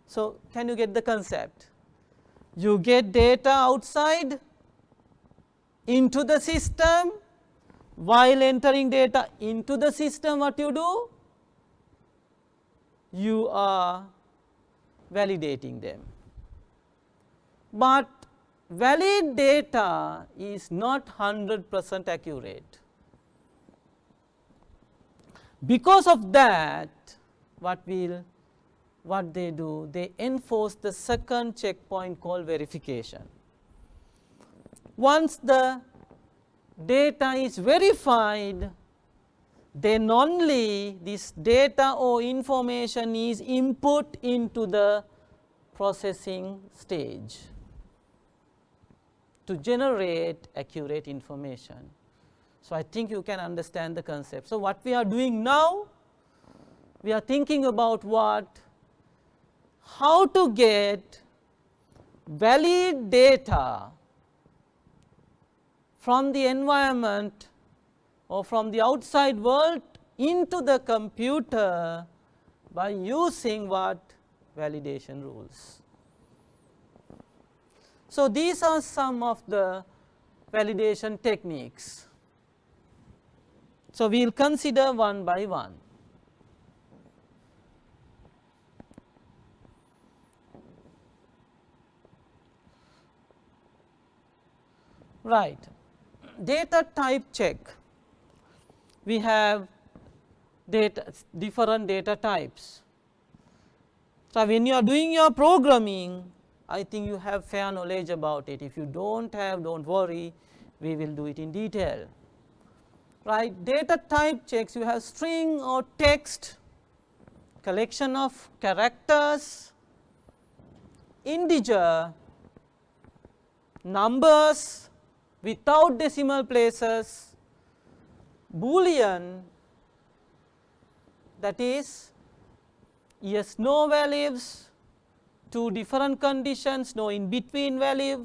So, can you get the concept? You get data outside into the system. While entering data into the system, what you do? You are validating them. But valid data is not 100% accurate. Because of that, what they do? They enforce the second checkpoint called verification. Once the data is verified, then only this data or information is input into the processing stage to generate accurate information. So, I think you can understand the concept. So, what we are doing now? We are thinking about what? How to get valid data from the environment or from the outside world into the computer by using what? Validation rules. So, these are some of the validation techniques. So, we will consider one by one. Right. Data type check. We have different data types. So, when you are doing your programming, I think you have fair knowledge about it. If you don't have, don't worry, we will do it in detail. Right. Data type checks, you have string or text, collection of characters, integer, numbers without decimal places, Boolean, that is yes no values, two different conditions, no in between value,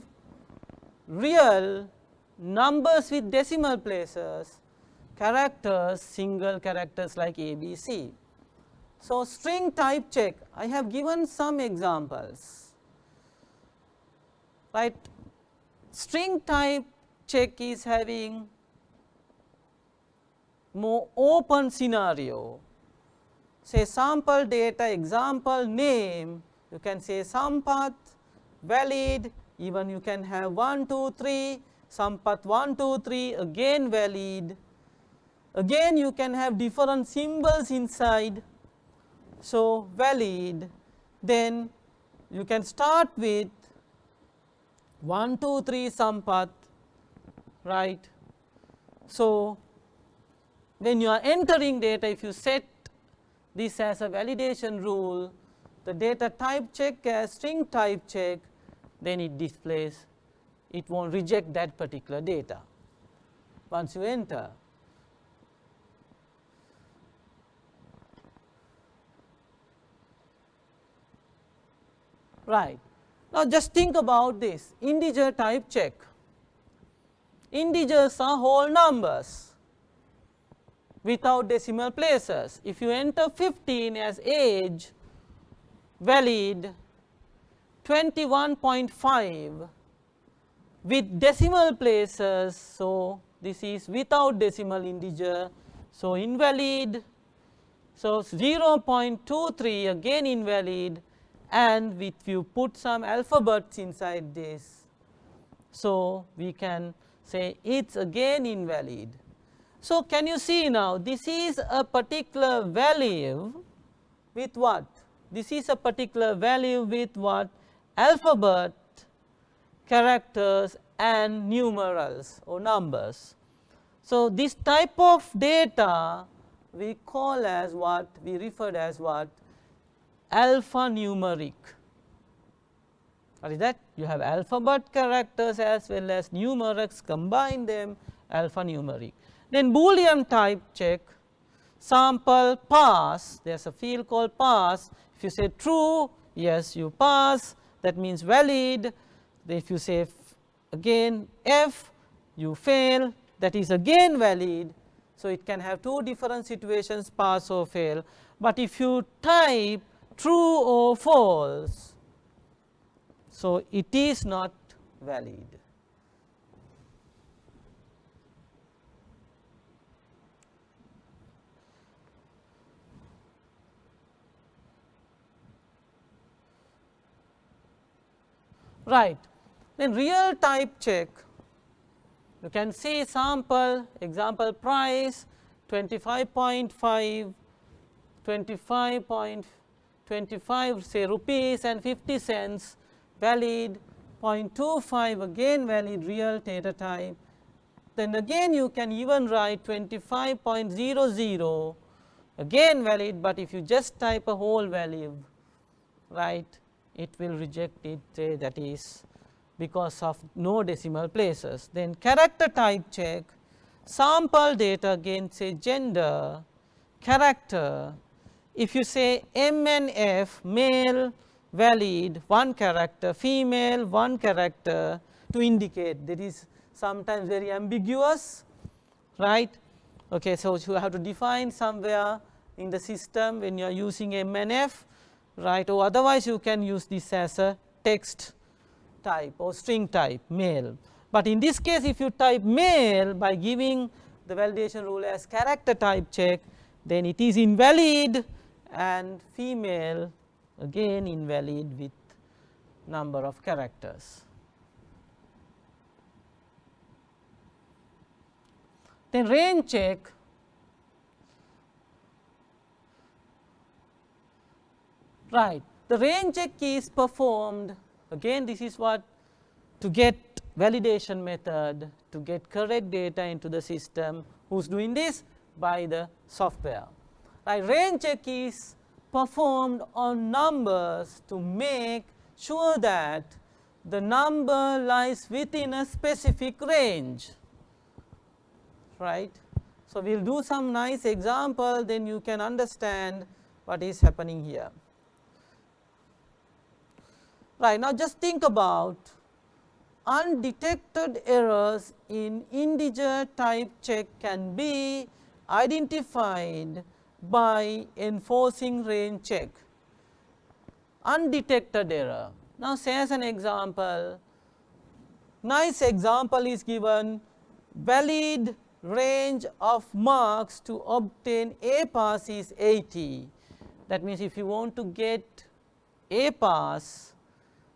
real, numbers with decimal places, characters, single characters like ABC. So, string type check, I have given some examples, right. String type check is having more open scenario. Say sample data, example name, you can say Sampath, valid, even you can have 1, 2, 3, Sampath 1, 2, 3, again valid, again you can have different symbols inside. So, valid, then you can start with 1, 2, 3 Sampath, right. So, when you are entering data, if you set this as a validation rule, the data type check as string type check, then it displays it will not reject that particular data once you enter. Right. Now, just think about this integer type check. Integers are whole numbers without decimal places. If you enter 15 as age, valid 21.5 with decimal places. So, this is without decimal integer. So, invalid. So, 0.23 again invalid, and if you put some alphabets inside this, so we can say it is again invalid. So, can you see now this is a particular value with what? This is a particular value with what? Alphabet, characters and numerals or numbers. So, this type of data we call as what? We referred as what? Alphanumeric. What is that? You have alphabet characters as well as numerics, combine them, alphanumeric. Then Boolean type check, sample pass, there is a field called pass. If you say true, yes, you pass, that means valid. If you say again F, you fail, that is again valid. So, it can have two different situations, pass or fail, but if you type true or false, so it is not valid. Right. Then real type check, you can see sample, example price 25.5, 25.25 say rupees and 50 cents, valid 0.25 again valid real data type. Then again you can even write 25.00 again valid, but if you just type a whole value, right, it will reject it, say that is because of no decimal places. Then character type check, sample data again say gender, character. If you say M and F, male valid 1 character, female 1 character, to indicate that is sometimes very ambiguous, right. Okay, so you have to define somewhere in the system when you are using M and F, right, or otherwise you can use this as a text type or string type male. But in this case if you type male by giving the validation rule as character type check, then it is invalid, and female again invalid with number of characters. Then range check, right, the range check is performed again, this is what, to get validation method, to get correct data into the system. Who is doing this? By the software. Right, range check is performed on numbers to make sure that the number lies within a specific range, right. So, we will do some nice example, then you can understand what is happening here. Right, now just think about undetected errors in integer type check can be identified by enforcing range check. Undetected error. Now, say as an example, nice example is given, valid range of marks to obtain A pass is 80. That means, if you want to get A pass,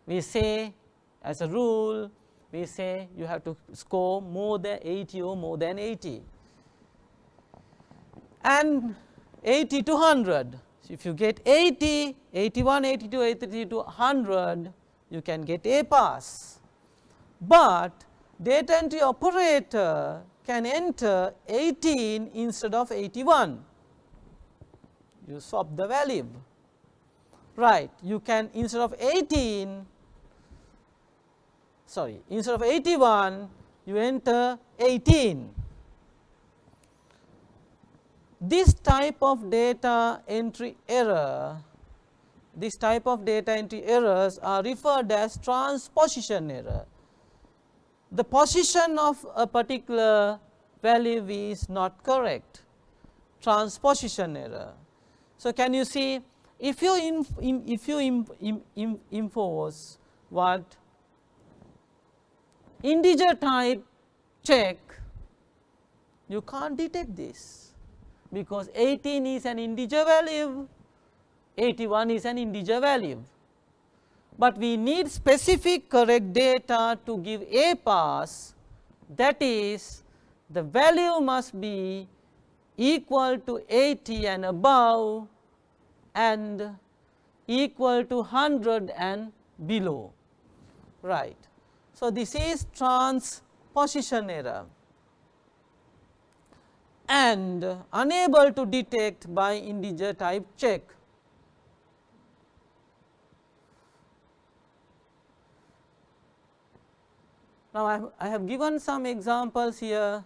we say as a rule, we say you have to score more than 80 or more than 80, and 80 to 100. So, if you get 80, 81, 82, 83 to 100, you can get A pass, but data entry operator can enter 18 instead of 81, you swap the value, right. You can, instead of 18, sorry, instead of 81 you enter 18. This type of data entry error, this type of data entry errors are referred as transposition error. The position of a particular value is not correct, transposition error. So, can you see, if you enforce what integer type check, you can't detect this, because 18 is an integer value, 81 is an integer value. But we need specific correct data to give a pass, that is, the value must be equal to 80 and above and equal to 100 and below, right. So, this is transposition error and unable to detect by integer type check. Now, I have given some examples here.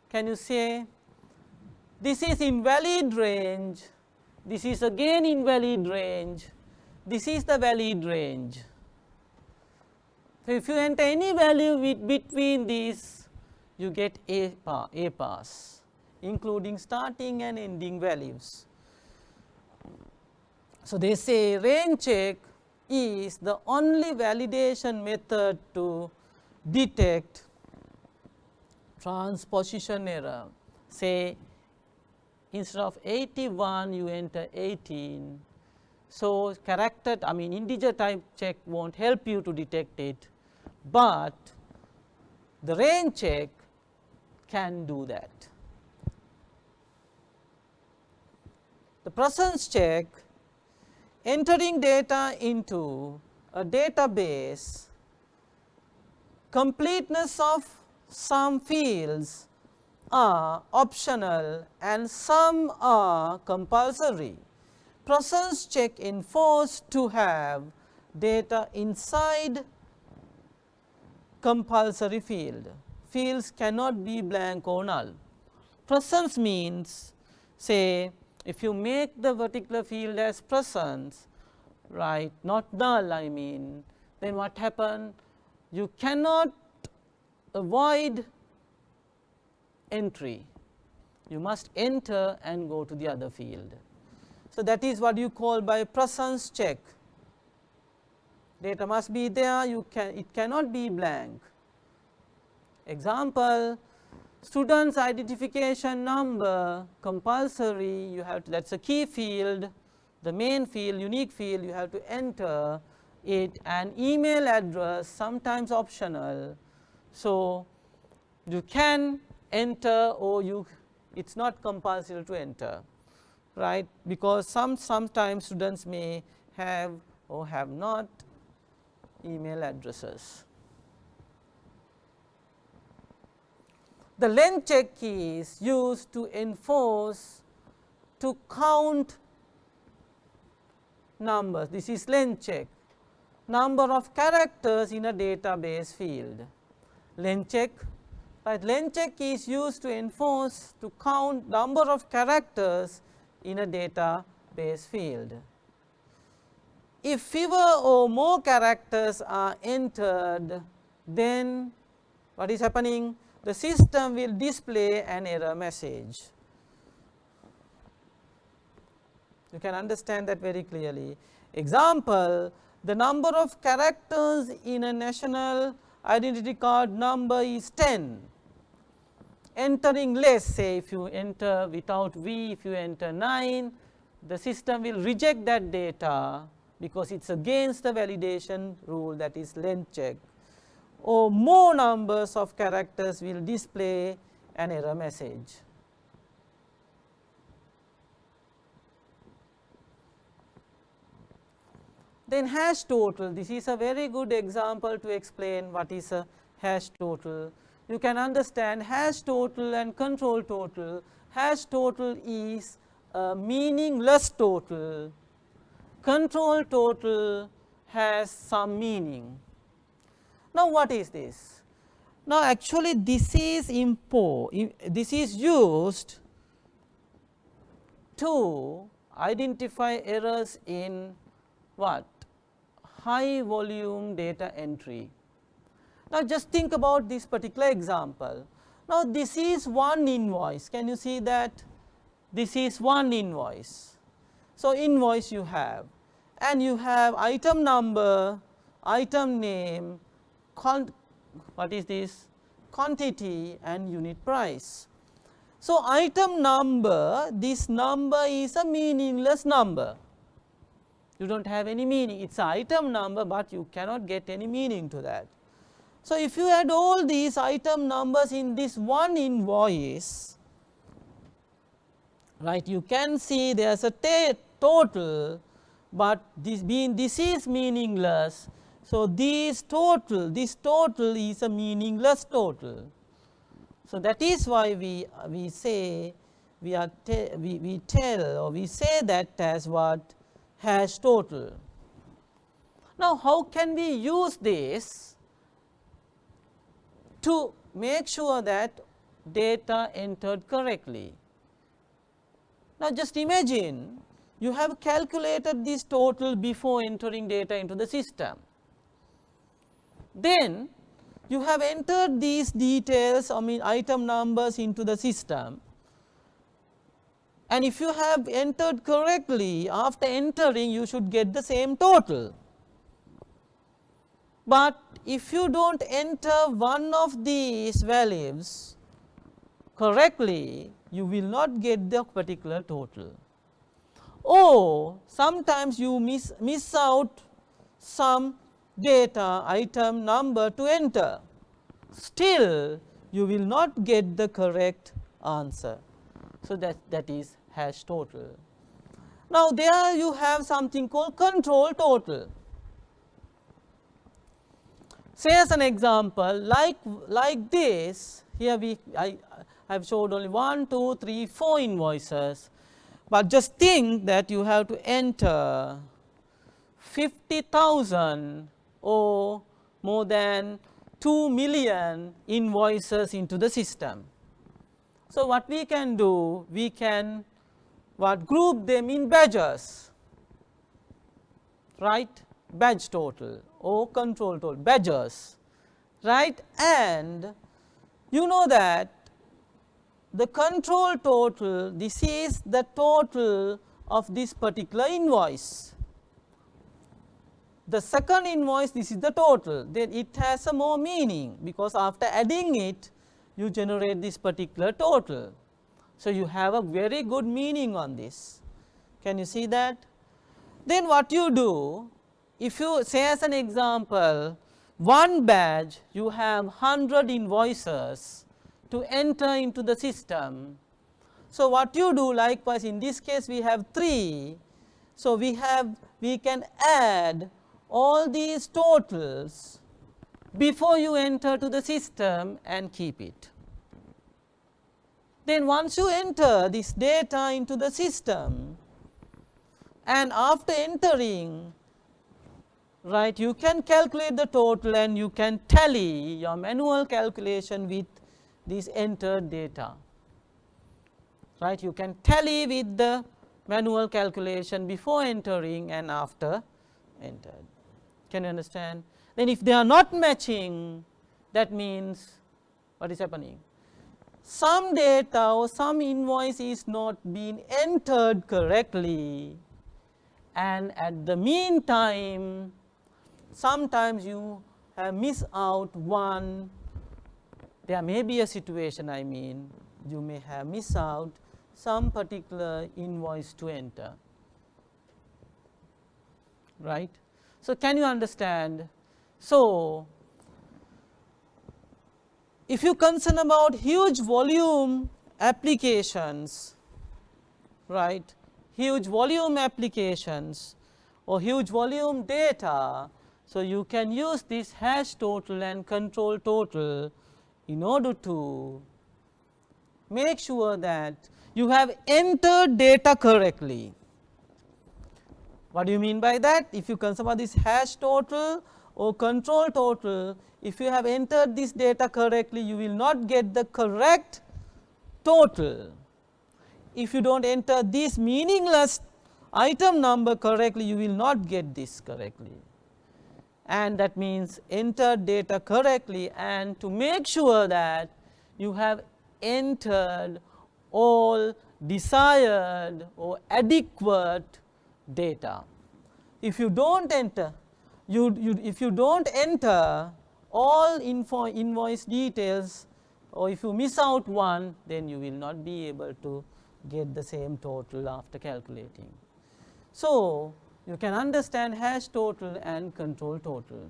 Can you say this is invalid range, this is again invalid range, this is the valid range. So, if you enter any value between these, you get a pass, including starting and ending values. So, they say range check is the only validation method to detect transposition error. Say instead of 81 you enter 18. So, character integer type check will not help you to detect it, but the range check can do that. The presence check, entering data into a database, completeness of some fields are optional and some are compulsory. Presence check enforced to have data inside compulsory field. Fields cannot be blank or null. Presence means, say, if you make the particular field as presence, right, not null, then what happen? You cannot avoid entry, you must enter and go to the other field. So, that is what you call by presence check. Data must be there, it cannot be blank. Example, students identification number compulsory, you have to, that is a key field, the main field, unique field, you have to enter it, and email address sometimes optional. So, you can enter or it is not compulsory to enter, right, because sometimes students may have or have not email addresses. The length check is used to enforce, to count numbers. This is length check, number of characters in a database field. Length check, right, length check is used to enforce, to count number of characters in a database field. If fewer or more characters are entered, then what is happening? The system will display an error message. You can understand that very clearly. Example, the number of characters in a national identity card number is 10. Entering less, say if you enter without V, if you enter 9, the system will reject that data because it is against the validation rule, that is length check. Or more numbers of characters will display an error message. Then hash total, this is a very good example to explain what is a hash total. You can understand hash total and control total. Hash total is a meaningless total, control total has some meaning. Now, what is this? Now, actually this is used to identify errors in what? High volume data entry. Now, just think about this particular example. Now, this is one invoice. Can you see that? This is one invoice. So, invoice you have, and you have item number, item name, what is this? Quantity and unit price. So, item number, this number is a meaningless number. You do not have any meaning, it is an item number, but you cannot get any meaning to that. So, if you add all these item numbers in this one invoice, right, you can see there is a total, but this is meaningless. So, this total is a meaningless total. So, that is why we say we tell or we say that as what? Hash total. Now, how can we use this to make sure that data entered correctly? Now, just imagine you have calculated this total before entering data into the system. Then you have entered these details, item numbers into the system, and if you have entered correctly, after entering you should get the same total. But if you do not enter one of these values correctly, you will not get the particular total. Or sometimes you miss out some data item number to enter, still you will not get the correct answer. So, that is hash total. Now, there you have something called control total. Say as an example, like this, here I have showed only 1, 2, 3, 4 invoices, but just think that you have to enter 50,000 or more than 2 million invoices into the system. So, what we can do? We can group them in badges, right? Badge total or control total, badges, right? And you know that the control total, this is the total of this particular invoice. The second invoice, this is the total, then it has a more meaning, because after adding it you generate this particular total. So, you have a very good meaning on this. Can you see that? Then what you do, if you say as an example, one badge you have 100 invoices to enter into the system. So, what you do, likewise in this case we have 3. So, we can add all these totals before you enter to the system and keep it. Then once you enter this data into the system, and after entering, right, you can calculate the total and you can tally your manual calculation with this entered data, right. You can tally with the manual calculation before entering and after entered. Can you understand? Then if they are not matching, that means what is happening? Some data or some invoice is not being entered correctly, and at the meantime sometimes you have missed out one. There may be a situation, you may have missed out some particular invoice to enter, right. So, can you understand? So, if you concern about huge volume applications, right, huge volume applications or huge volume data, so you can use this hash total and control total in order to make sure that you have entered data correctly. What do you mean by that? If you concern about this hash total or control total, if you have entered this data correctly, you will not get the correct total. If you do not enter this meaningless item number correctly, you will not get this correctly, and that means enter data correctly, and to make sure that you have entered all desired or adequate data. If you do not enter, if you do not enter all invoice details, or if you miss out one, then you will not be able to get the same total after calculating. So, you can understand hash total and control total.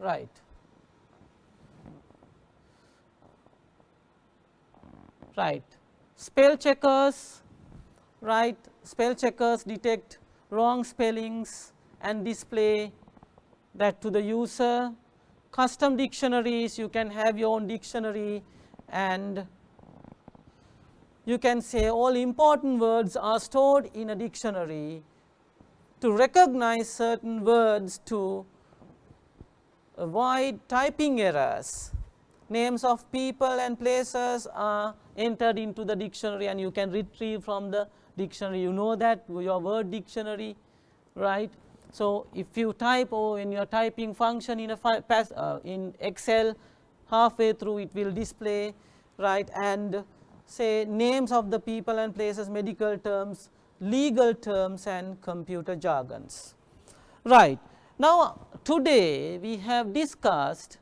Right. Right. Spell checkers, right. Spell checkers detect wrong spellings and display that to the user. Custom dictionaries, you can have your own dictionary, and you can say all important words are stored in a dictionary to recognize certain words to avoid typing errors. Names of people and places are entered into the dictionary, and you can retrieve from the dictionary. You know that your word dictionary, right. So, if you type, or when you are typing function in a in Excel, halfway through it will display, right, and say names of the people and places, medical terms, legal terms, and computer jargons, right. Now, today we have discussed,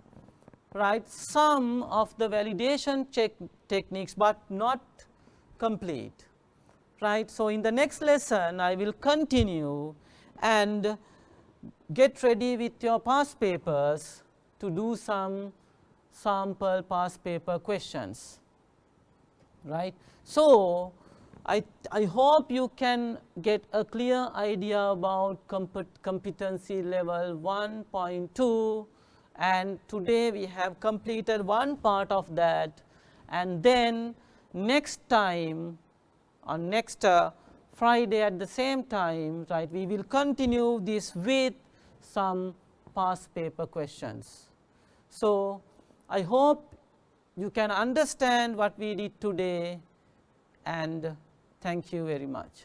right, some of the validation techniques, but not complete, right. So, in the next lesson I will continue and get ready with your past papers to do some sample past paper questions, right. So, I hope you can get a clear idea about competency level 1.2, and today we have completed one part of that, and then next time on next Friday at the same time, right, we will continue this with some past paper questions. So, I hope you can understand what we did today, and thank you very much.